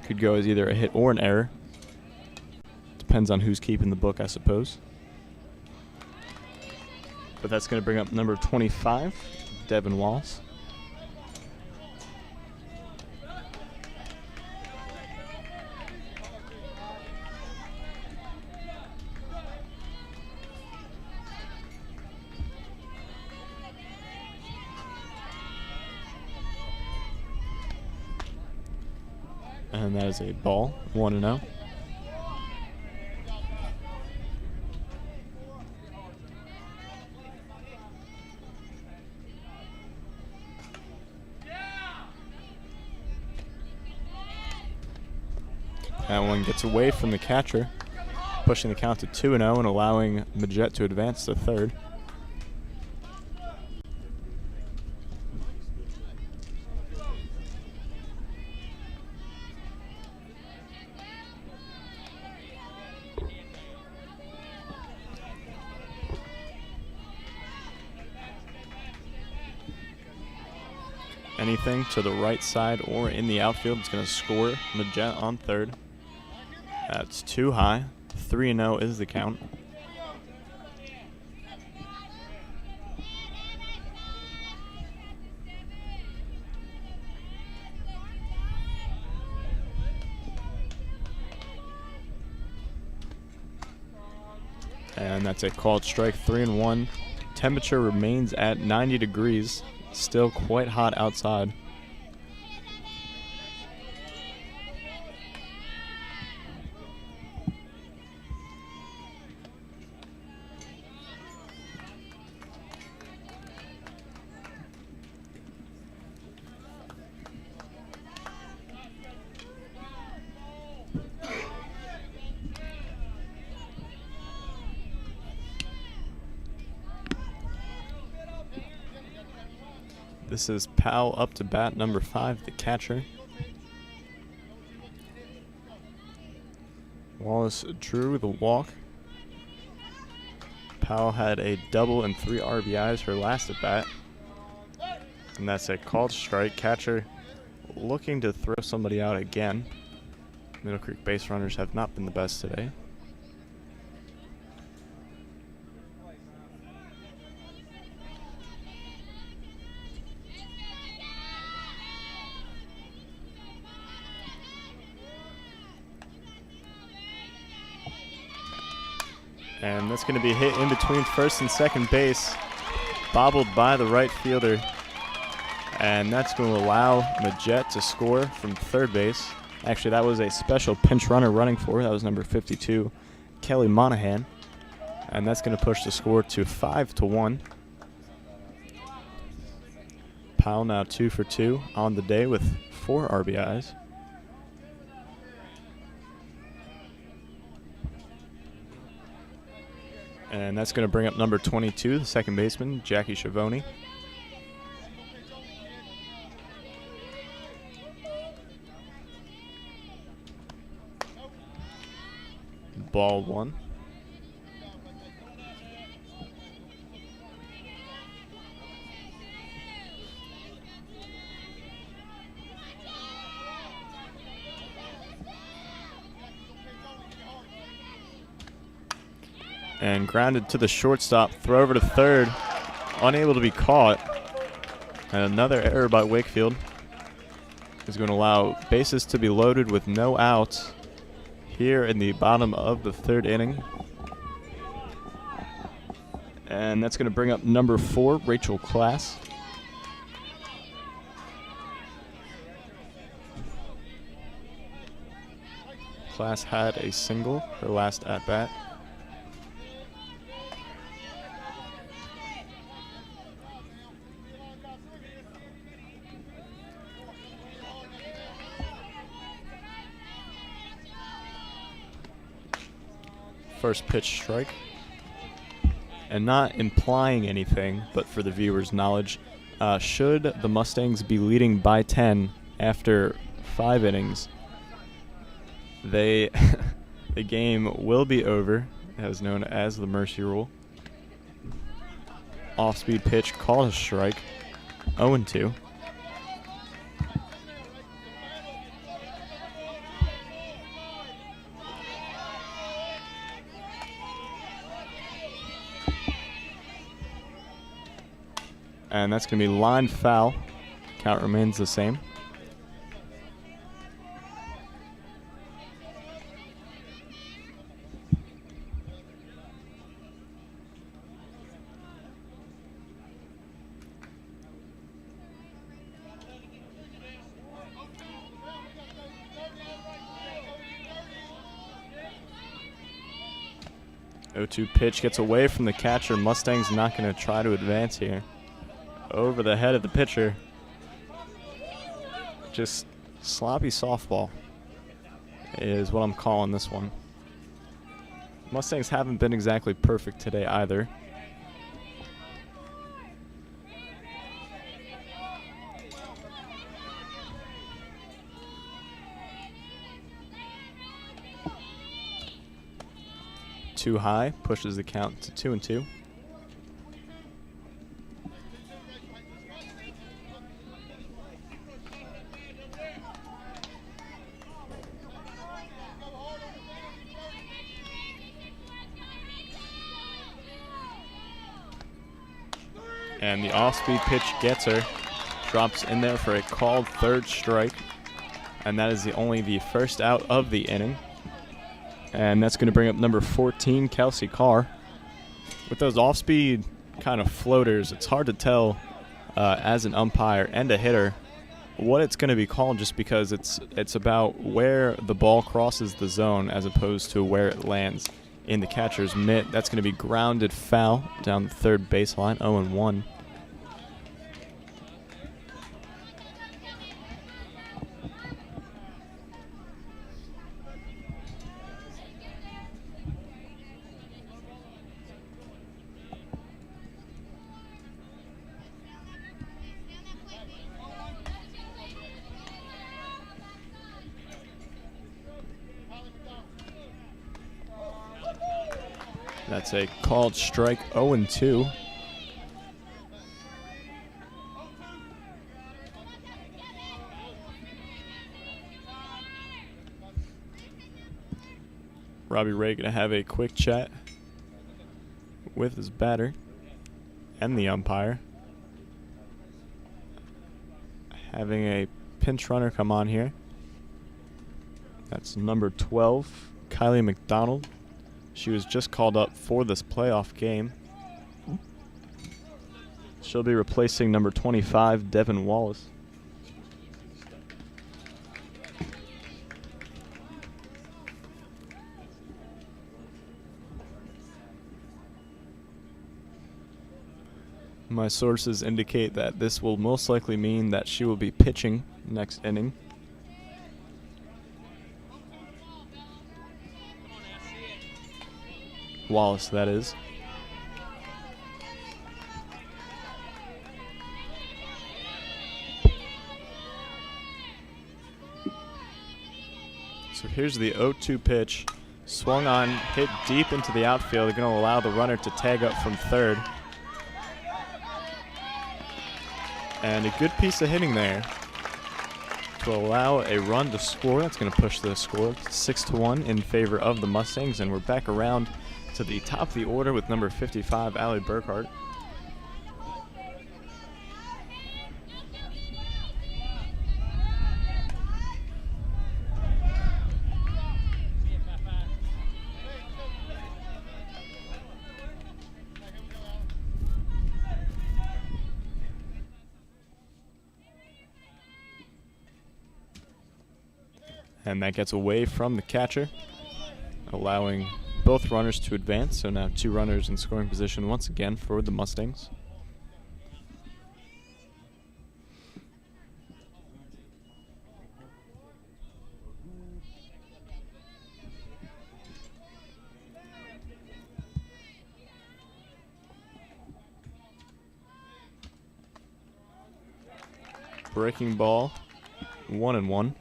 Could go as either a hit or an error. Depends on who's keeping the book, I suppose. But that's going to bring up number 25, Devin Wallace. And that is a ball, 1-0. That one gets away from the catcher, pushing the count to 2-0 and allowing the Jet to advance to third. Anything to the right side or in the outfield is going to score the Jet on third. That's too high. 3-0 is the count. And that's a called strike, 3-1. Temperature remains at 90 degrees. Still quite hot outside. This is Powell up to bat, number 5, the catcher. Wallace drew the walk. Powell had a double and 3 RBIs her last at bat. And that's a called strike. Catcher looking to throw somebody out again. Middle Creek base runners have not been the best today. And that's going to be hit in between first and second base, bobbled by the right fielder. And that's going to allow Majet to score from third base. Actually, that was a special pinch runner running for. That was number 52, Kelly Monahan. And that's going to push the score to 5-1. Powell now 2 for 2 on the day with 4 RBIs. And that's going to bring up number 22, the second baseman, Jackie Schiavone. Ball 1. And grounded to the shortstop, throw over to third, unable to be caught. And another error by Wakefield is going to allow bases to be loaded with no outs here in the bottom of the third inning. And that's going to bring up number 4, Rachel Class. Class had a single her last at-bat. First pitch strike. And not implying anything, but for the viewers' knowledge, should the Mustangs be leading by 10 after 5 innings, the game will be over, as known as the mercy rule. Off-speed pitch called a strike, 0-2. And that's going to be line foul. Count remains the same. O2 pitch gets away from the catcher. Mustang's not going to try to advance here. Over the head of the pitcher. Just sloppy softball is what I'm calling this one. Mustangs haven't been exactly perfect today either. Too high, pushes the count to 2-2. And the off-speed pitch gets her. Drops in there for a called third strike. And that is only the first out of the inning. And that's going to bring up number 14, Kelsey Carr. With those off-speed kind of floaters, it's hard to tell as an umpire and a hitter what it's going to be called, just because it's about where the ball crosses the zone as opposed to where it lands in the catcher's mitt. That's going to be grounded foul down the third baseline, 0-1. That's a called strike, 0-2. Robbie Ray going to have a quick chat with his batter and the umpire. Having a pinch runner come on here. That's number 12, Kylie McDonald. She was just called up for this playoff game. She'll be replacing number 25, Devin Wallace. My sources indicate that this will most likely mean that she will be pitching next inning. Wallace, that is. So here's the 0-2 pitch. Swung on, hit deep into the outfield. They're going to allow the runner to tag up from third. And a good piece of hitting there to allow a run to score. That's going to push the score 6-1 in favor of the Mustangs. And we're back around to the top of the order with number 55, Allie Burkhart. And that gets away from the catcher, allowing both runners to advance. So now 2 runners in scoring position once again for the Mustangs. Breaking ball, 1-1.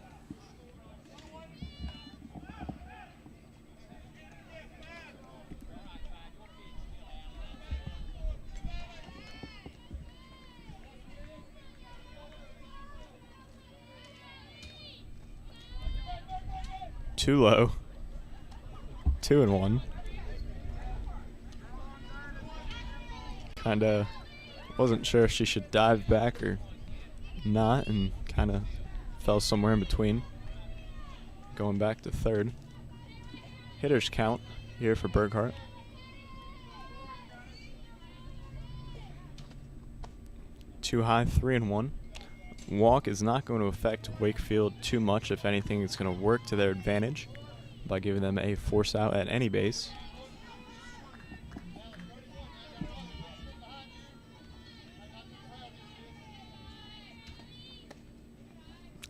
Too low. 2-1. Kinda wasn't sure if she should dive back or not, and kinda fell somewhere in between. Going back to third. Hitters count here for Burkhart. Too high, 3-1. Walk is not going to affect Wakefield too much. If anything, it's going to work to their advantage by giving them a force out at any base.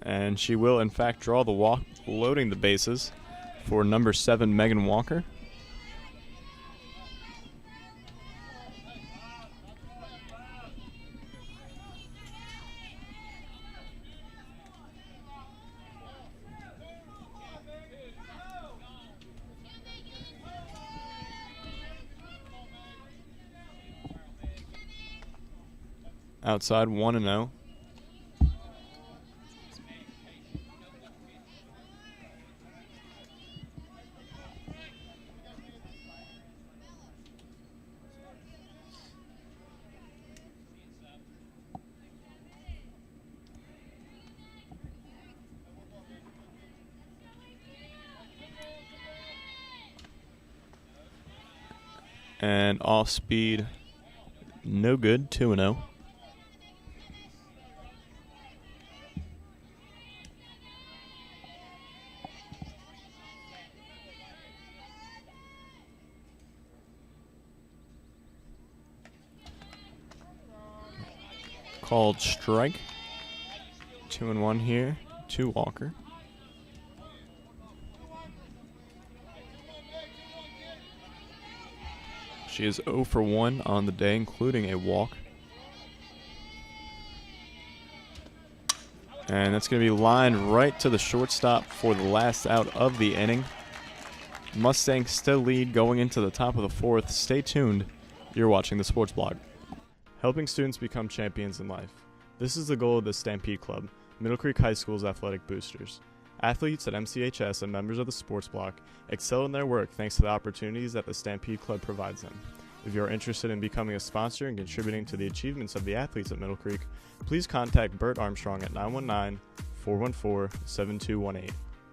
And she will, in fact, draw the walk, loading the bases for number 7, Megan Walker. Outside, 1-0. And off speed, no good, 2-0. Called strike. 2-1 here to Walker. She is 0 for 1 on the day, including a walk. And that's going to be lined right to the shortstop for the last out of the inning. Mustangs still lead going into the top of the 4th. Stay tuned. You're watching the Sports Blog. Helping students become champions in life. This is the goal of the Stampede Club, Middle Creek High School's athletic boosters. Athletes at MCHS and members of the Sports Block excel in their work thanks to the opportunities that the Stampede Club provides them. If you are interested in becoming a sponsor and contributing to the achievements of the athletes at Middle Creek, please contact Bert Armstrong at 919-414-7218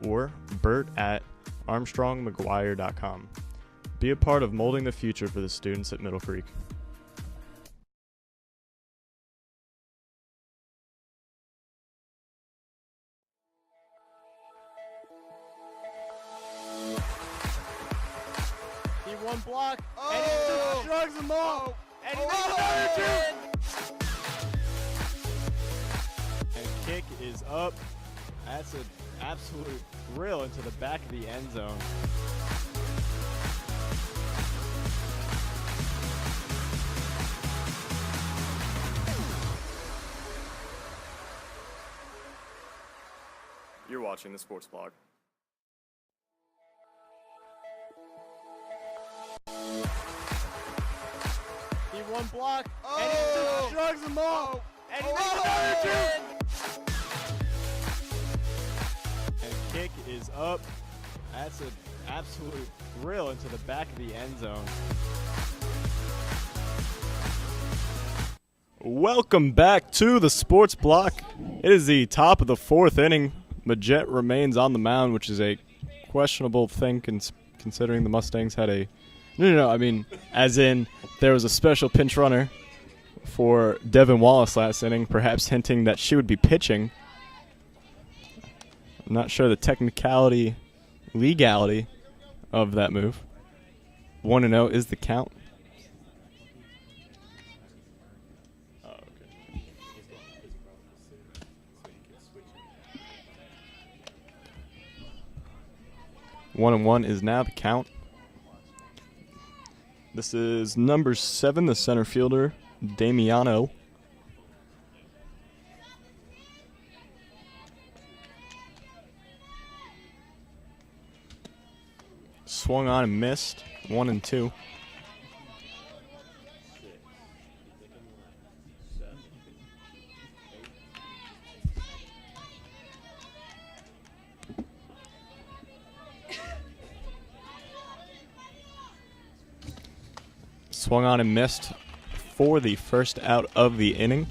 or Bert at ArmstrongMcGuire.com. Be a part of molding the future for the students at Middle Creek. He one block, and he just shrugs them off, and he makes another two. And kick is up. That's an absolute thrill into the back of the end zone. You're watching the Sports Blog. He one block, and he just shrugs them off, and he makes another two. And kick is up. That's an absolute thrill into the back of the end zone. Welcome back to the Sports Block. It is the top of the fourth inning. Majette remains on the mound, which is a questionable thing considering the Mustangs had a... No, I mean, as in there was a special pinch runner for Devin Wallace last inning, perhaps hinting that she would be pitching. I'm not sure the legality of that move. 1-0 is the count. 1-1 is now the count. This is number 7, the center fielder, Damiano. Swung on and missed. 1-2. Swung on and missed for the first out of the inning.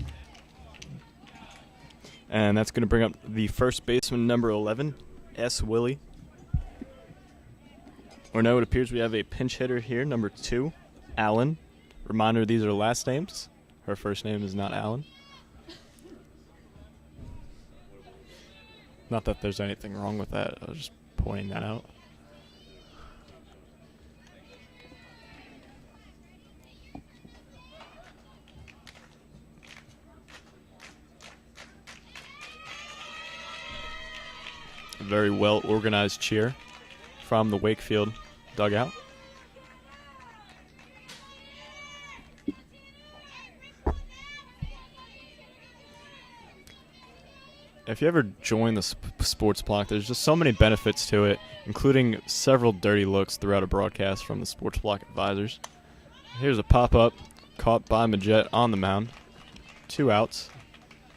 And that's going to bring up the first baseman, number 11, S. Willie. Or no, it appears we have a pinch hitter here, number 2, Allen. Reminder, these are last names. Her first name is not Allen. Not that there's anything wrong with that. I was just pointing that out. A very well-organized cheer from the Wakefield dugout. If you ever join the Sports Block, there's just so many benefits to it, including several dirty looks throughout a broadcast from the Sports Block advisors. Here's a pop-up caught by Majette on the mound. 2 outs.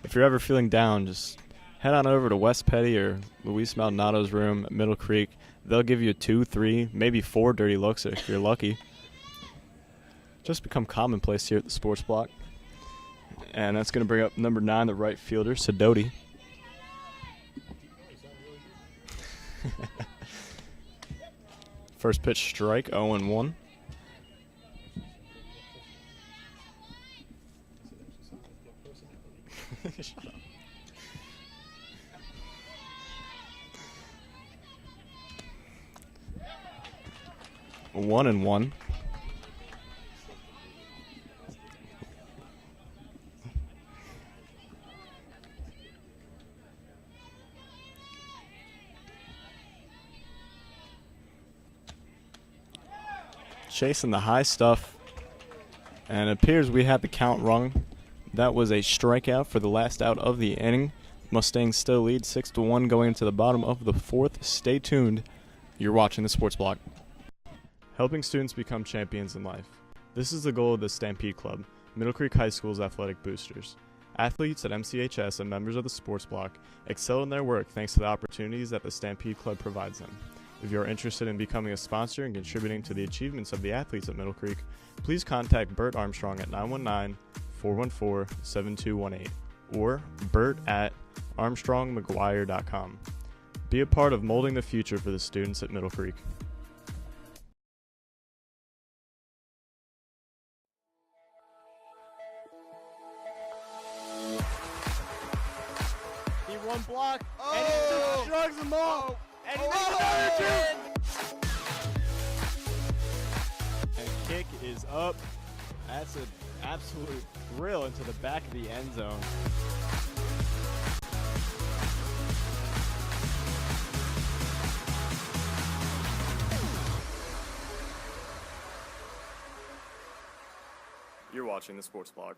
If you're ever feeling down, just head on over to Wes Petty or Luis Maldonado's room at Middle Creek. They'll give you 2, 3, maybe 4 dirty looks if you're lucky. Just become commonplace here at the Sports Block. And that's going to bring up number 9, the right fielder, Sidoti. First pitch strike, 0-1. Shut up. 1-1. Chasing the high stuff, and it appears we had the count wrong. That was a strikeout for the last out of the inning. Mustangs still lead 6-1 going into the bottom of the 4th. Stay tuned. You're watching the Sports Block. Helping students become champions in life. This is the goal of the Stampede Club, Middle Creek High School's athletic boosters. Athletes at MCHS and members of the Sports Block excel in their work thanks to the opportunities that the Stampede Club provides them. If you are interested in becoming a sponsor and contributing to the achievements of the athletes at Middle Creek, please contact Bert Armstrong at 919-414-7218 or bert@armstrongmcguire.com. Be a part of molding the future for the students at Middle Creek. one block, and he just shrugs them off, and he makes another two. And kick is up. That's an absolute thrill into the back of the end zone. You're watching the Sports Blog.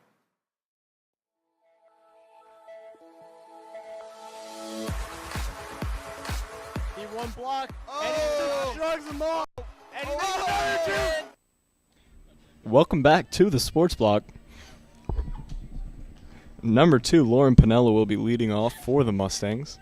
He one block, and he just shrugs them off, and he makes another two. Welcome back to the Sports Block. Number 2, Lauren Pinella will be leading off for the Mustangs.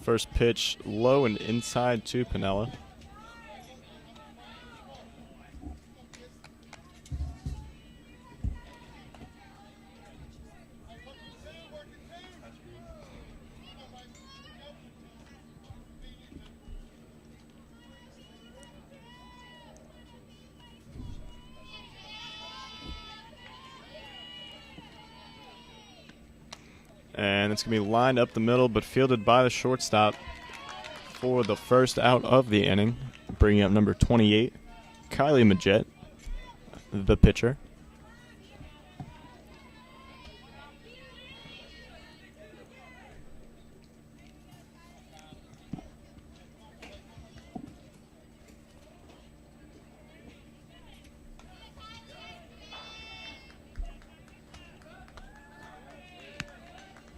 First pitch low and inside to Pinella. And it's going to be lined up the middle, but fielded by the shortstop for the first out of the inning, bringing up number 28, Kylie Majette, the pitcher.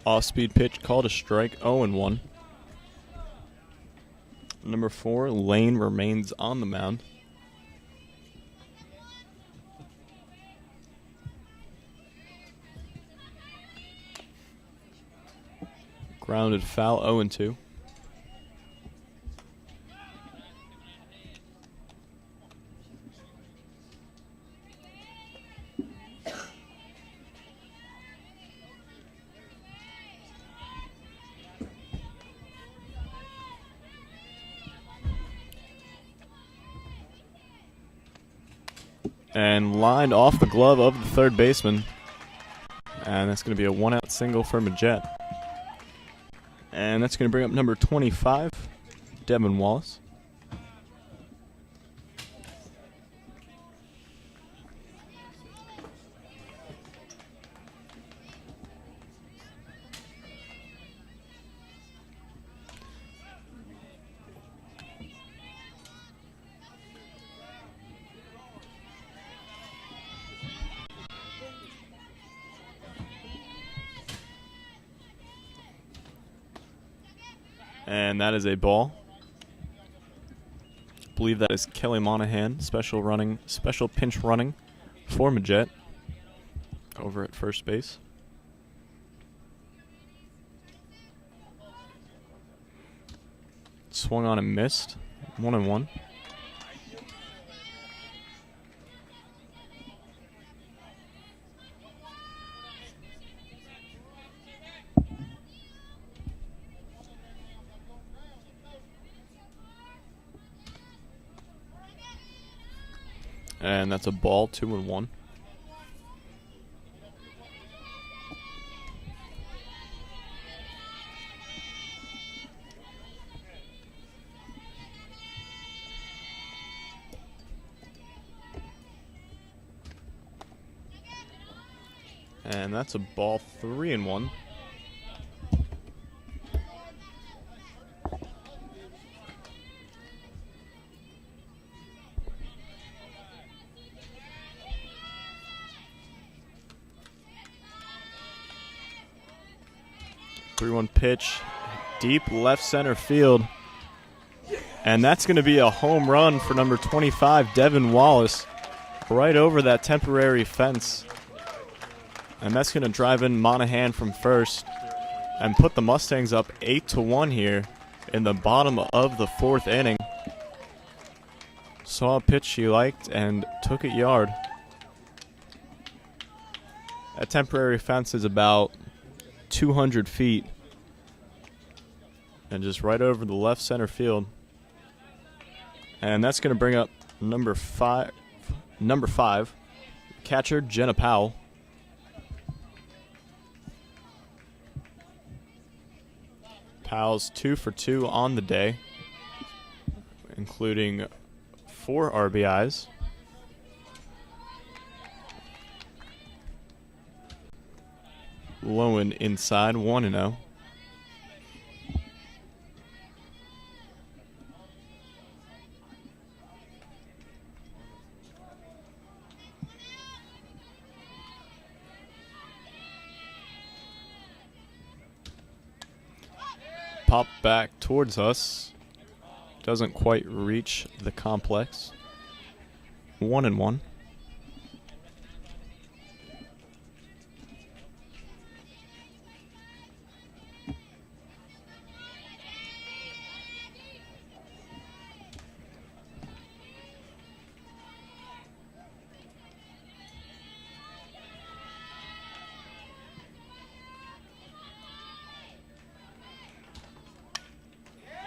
Off-speed pitch called a strike, 0-1. Number 4, Lane remains on the mound. Grounded foul, 0-2. And lined off the glove of the third baseman. And that's going to be a one-out single for Majette. And that's going to bring up number 25, Devin Wallace. And that is a ball. I believe that is Kelly Monahan, special pinch running for Majette over at first base. Swung on and missed. 1-1. And that's a ball, 2-1. And that's a ball, 3-1. Three-one pitch, deep left center field. And that's going to be a home run for number 25, Devin Wallace, right over that temporary fence. And that's going to drive in Monahan from first and put the Mustangs up 8-1 here in the bottom of the fourth inning. Saw a pitch she liked and took it yard. That temporary fence is about 200 feet and just right over the left center field. And that's going to bring up number five, catcher Jenna Powell. Powell's 2 for 2 on the day, including 4 RBIs. Low and inside, 1-0. Pop back towards us. Doesn't quite reach the complex. 1-1.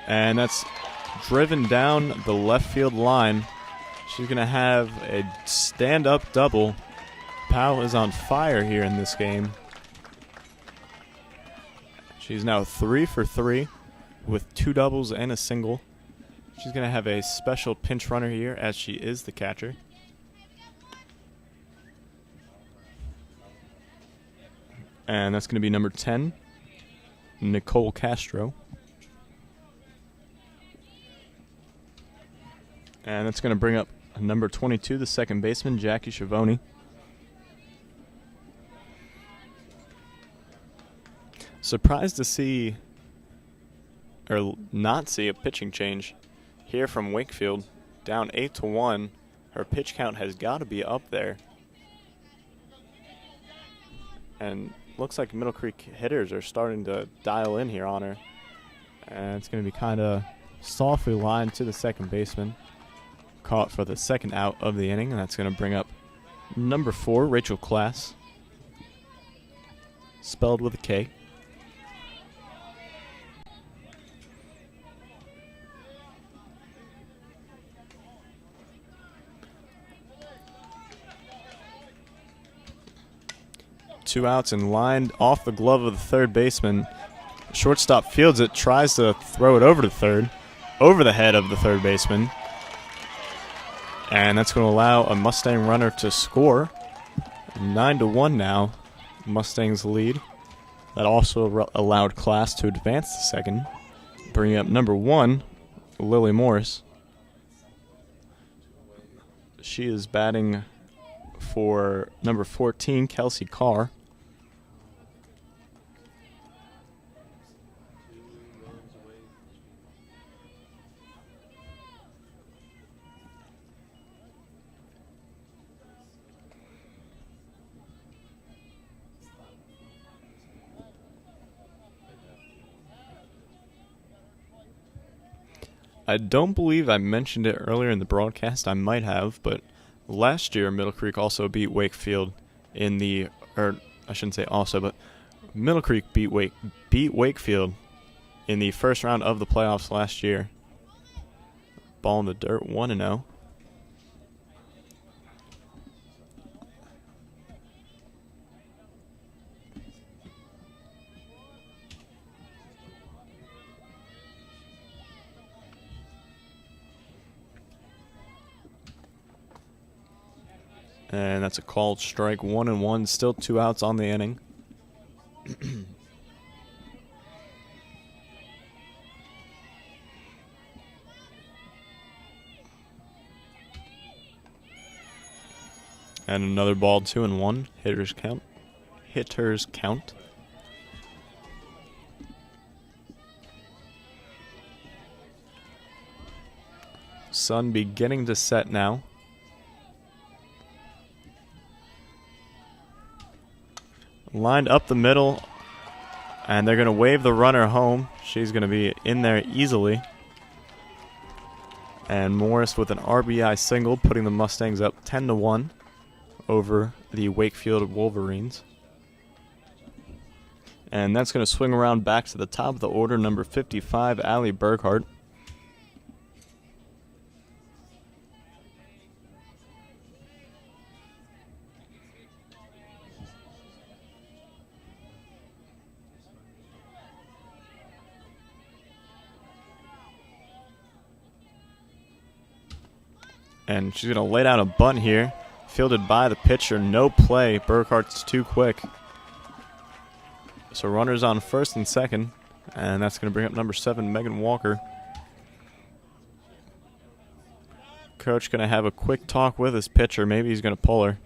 And that's driven down the left field line. She's going to have a stand-up double. Powell is on fire here in this game. She's now 3 for 3 with 2 doubles and a single. She's going to have a special pinch runner here as she is the catcher. And that's going to be number 10, Nicole Castro. And that's going to bring up number 22, the second baseman, Jackie Schiavone. Surprised to see, or not see, a pitching change here from Wakefield. Down 8-1. Her pitch count has got to be up there. And looks like Middle Creek hitters are starting to dial in here on her. And it's going to be kind of softly lined to the second baseman. Caught for the second out of the inning, and that's going to bring up number 4, Rachel Class, spelled with a K. Two outs and lined off the glove of the third baseman. Shortstop fields it, tries to throw it over to third, over the head of the third baseman. And that's going to allow a Mustang runner to score. 9-1 now, Mustangs lead. That also allowed Class to advance to second, bringing up number 1, Lily Morris. She is batting for number 14, Kelsey Carr. I don't believe I mentioned it earlier in the broadcast. I might have, but last year Middle Creek also beat Wakefield in the, or I shouldn't say also, but Middle Creek beat Wakefield in the first round of the playoffs last year. Ball in the dirt, 1-0. And that's a called strike, 1-1. Still 2 outs on the inning. And another ball, 2-1. Hitters count. Sun beginning to set now. Lined up the middle, and they're going to wave the runner home. She's going to be in there easily. And Morris with an RBI single, putting the Mustangs up 10-1 over the Wakefield Wolverines. And that's going to swing around back to the top of the order, number 55, Allie Burkhart. And she's going to lay down a bunt here. Fielded by the pitcher. No play. Burkhart's too quick. So runners on first and second. And that's going to bring up number 7, Megan Walker. Coach going to have a quick talk with his pitcher. Maybe he's going to pull her.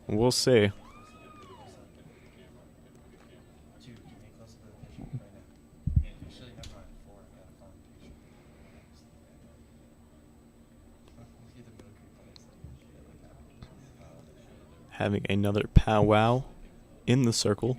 We'll see. Having another powwow in the circle.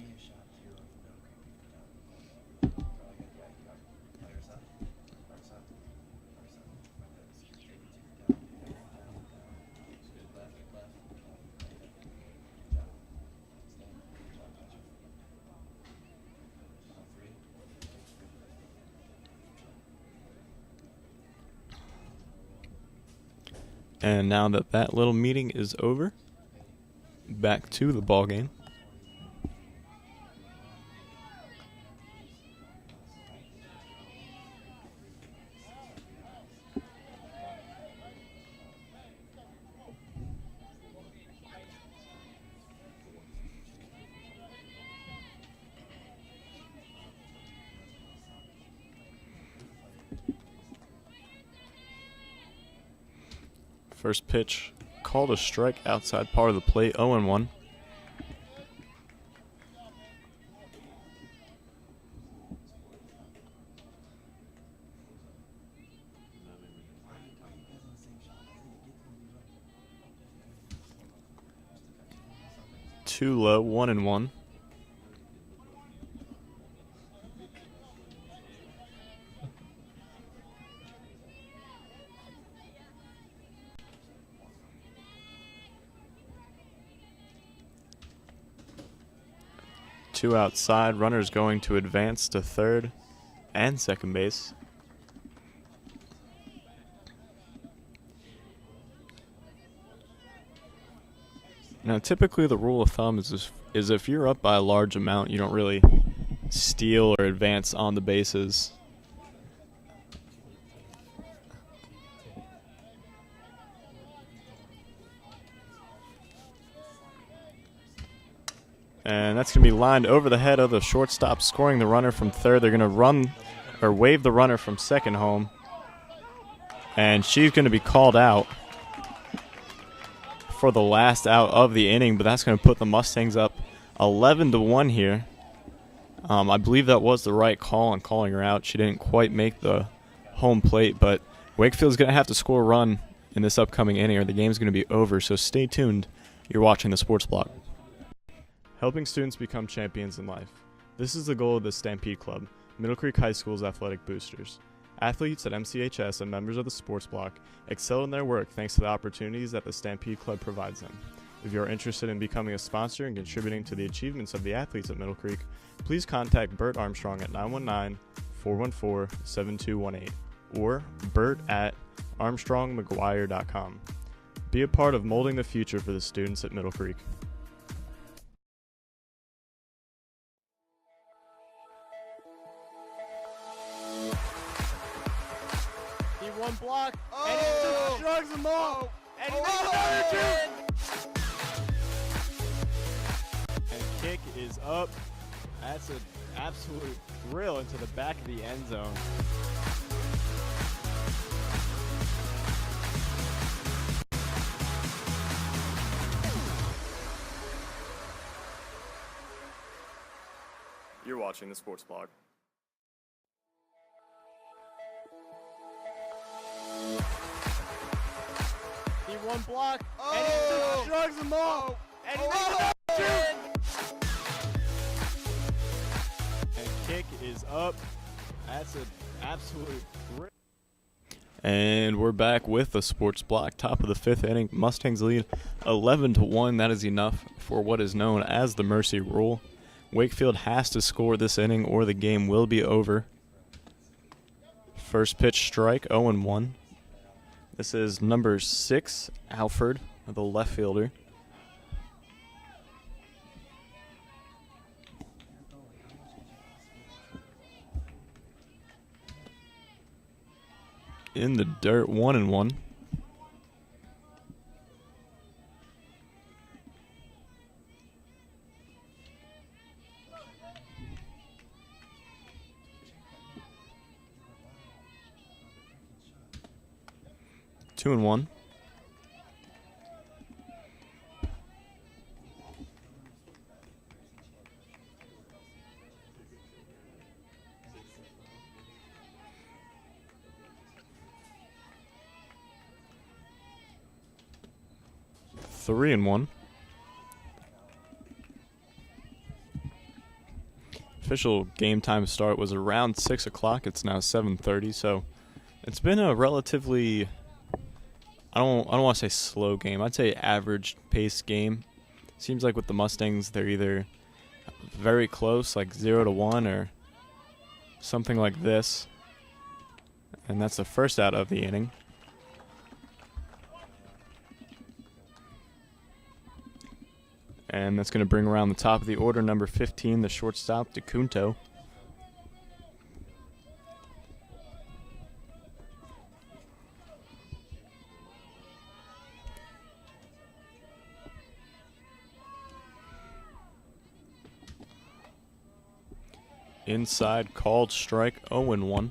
And now that that little meeting is over, back to the ball game. First pitch called a strike outside part of the plate, 0-1. Too low, 1-1. Two outside, runners going to advance to third and second base. Now, typically the rule of thumb is if you're up by a large amount, you don't really steal or advance on the bases. And that's going to be lined over the head of the shortstop, scoring the runner from third. They're going to run or wave the runner from second home. And she's going to be called out for the last out of the inning, but that's going to put the Mustangs up 11-1 here. I believe that was the right call on calling her out. She didn't quite make the home plate, but Wakefield's going to have to score a run in this upcoming inning or the game's going to be over, so stay tuned. You're watching the Sports Block. Helping students become champions in life. This is the goal of the Stampede Club, Middle Creek High School's athletic boosters. Athletes at MCHS and members of the Sports Block excel in their work thanks to the opportunities that the Stampede Club provides them. If you are interested in becoming a sponsor and contributing to the achievements of the athletes at Middle Creek, please contact Bert Armstrong at 919-414-7218 or bert@armstrongmcguire.com. Be a part of molding the future for the students at Middle Creek. One block, and he just shrugs them off, and he makes another two. And kick is up. That's an absolute thrill into the back of the end zone. You're watching the Sports Blog. One block, and he just shrugs them off, and he makes another two. And kick is up. That's an absolute thrill. And we're back with the Sports Block, top of the fifth inning. Mustangs lead 11-1. That is enough for what is known as the Mercy Rule. Wakefield has to score this inning or the game will be over. First pitch strike, 0-1. This is number 6, Alford, the left fielder. In the dirt, 1-1. Two and one. Three and one. Official game time start was around 6 o'clock. It's now 7:30, so it's been a relatively, I don't want to say slow game. I'd say average pace game. Seems like with the Mustangs, they're either very close, like 0-1, or something like this. And that's the first out of the inning. And that's going to bring around the top of the order, number 15, the shortstop, DeCunto. Inside, called strike, 0-1.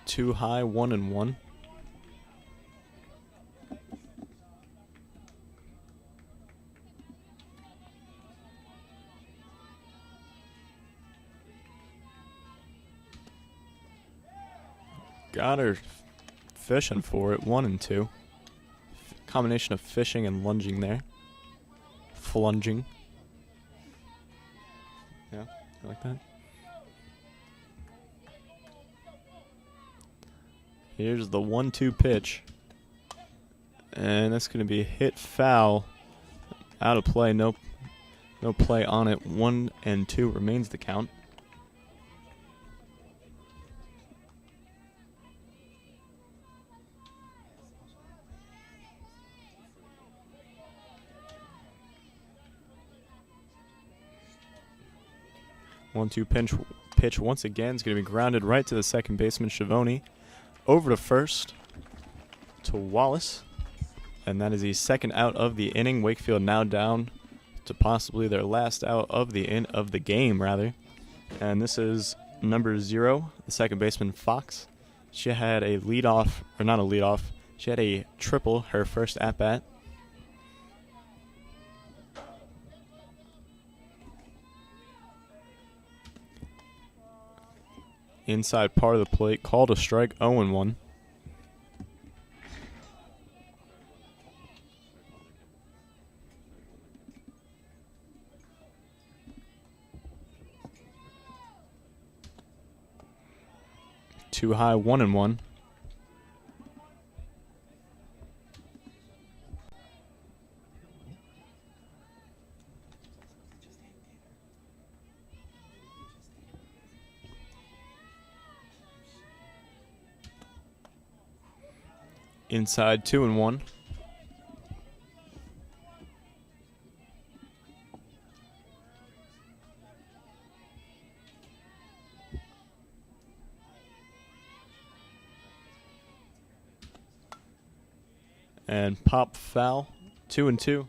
Too high, 1-1. Got her fishing for it, 1-2. Combination of fishing and lunging there. Flunging. Yeah, I like that. Here's the 1-2 pitch. And that's going to be hit foul. Out of play, no play on it. 1-2 remains the count. One-two pitch once again is going to be grounded right to the second baseman, Schiavone. Over to first to Wallace. And that is the second out of the inning. Wakefield now down to possibly their last out of the game, rather. And this is number 0, the second baseman, Fox. She had a leadoff, or not a leadoff, she had a triple her first at-bat. Inside part of the plate, called a strike, 0-1. Too high, 1-1. Inside, 2-1. And pop foul, 2-2.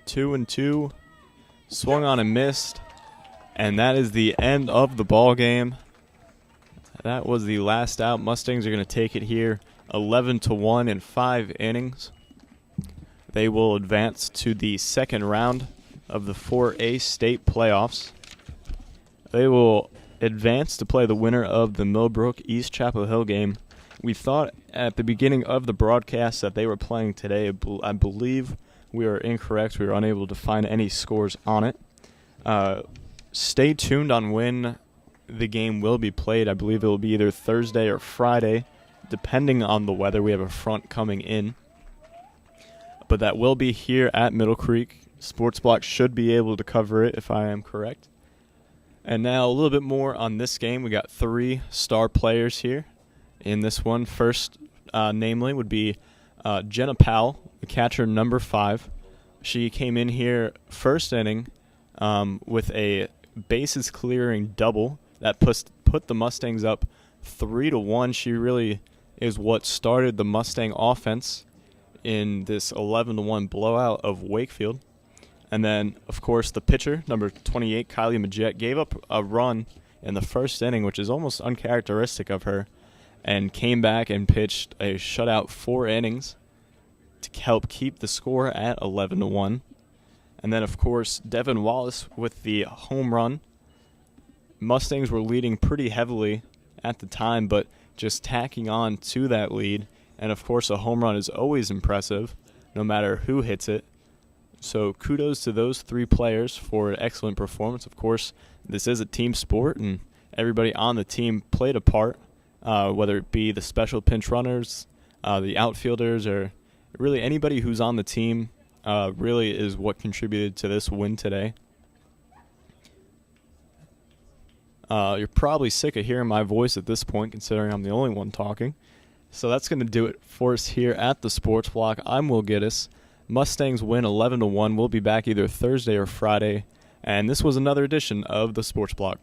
Two and two, swung on and missed, and that is the end of the ball game. That was the last out. Mustangs are going to take it here, 11-1 in 5 innings. They will advance to the second round of the 4A state playoffs. They will advance to play the winner of the Millbrook East Chapel Hill game. We thought at the beginning of the broadcast that they were playing today. I believe we are incorrect. We were unable to find any scores on it. Stay tuned on when the game will be played. I believe it will be either Thursday or Friday, depending on the weather. We have a front coming in. But that will be here at Middle Creek. Sports Block should be able to cover it if I am correct. And now a little bit more on this game. We got 3 star players here in this one. First, namely, would be Jenna Powell, the catcher number 5. She came in here first inning with a bases clearing double that put the Mustangs up 3-1. She really is what started the Mustang offense in this 11-1 blowout of Wakefield. And then, of course, the pitcher, number 28, Kylie Majette, gave up a run in the first inning, which is almost uncharacteristic of her, and came back and pitched a shutout 4 innings to help keep the score at 11-1. And then, of course, Devin Wallace with the home run. Mustangs were leading pretty heavily at the time, but just tacking on to that lead. And, of course, a home run is always impressive, no matter who hits it. So kudos to those 3 players for an excellent performance. Of course, this is a team sport, and everybody on the team played a part, whether it be the special pinch runners, the outfielders, or really anybody who's on the team really is what contributed to this win today. You're probably sick of hearing my voice at this point, considering I'm the only one talking. So that's going to do it for us here at the Sports Block. I'm Will Giddis. Mustangs win 11-1. We'll be back either Thursday or Friday. And this was another edition of the Sports Block.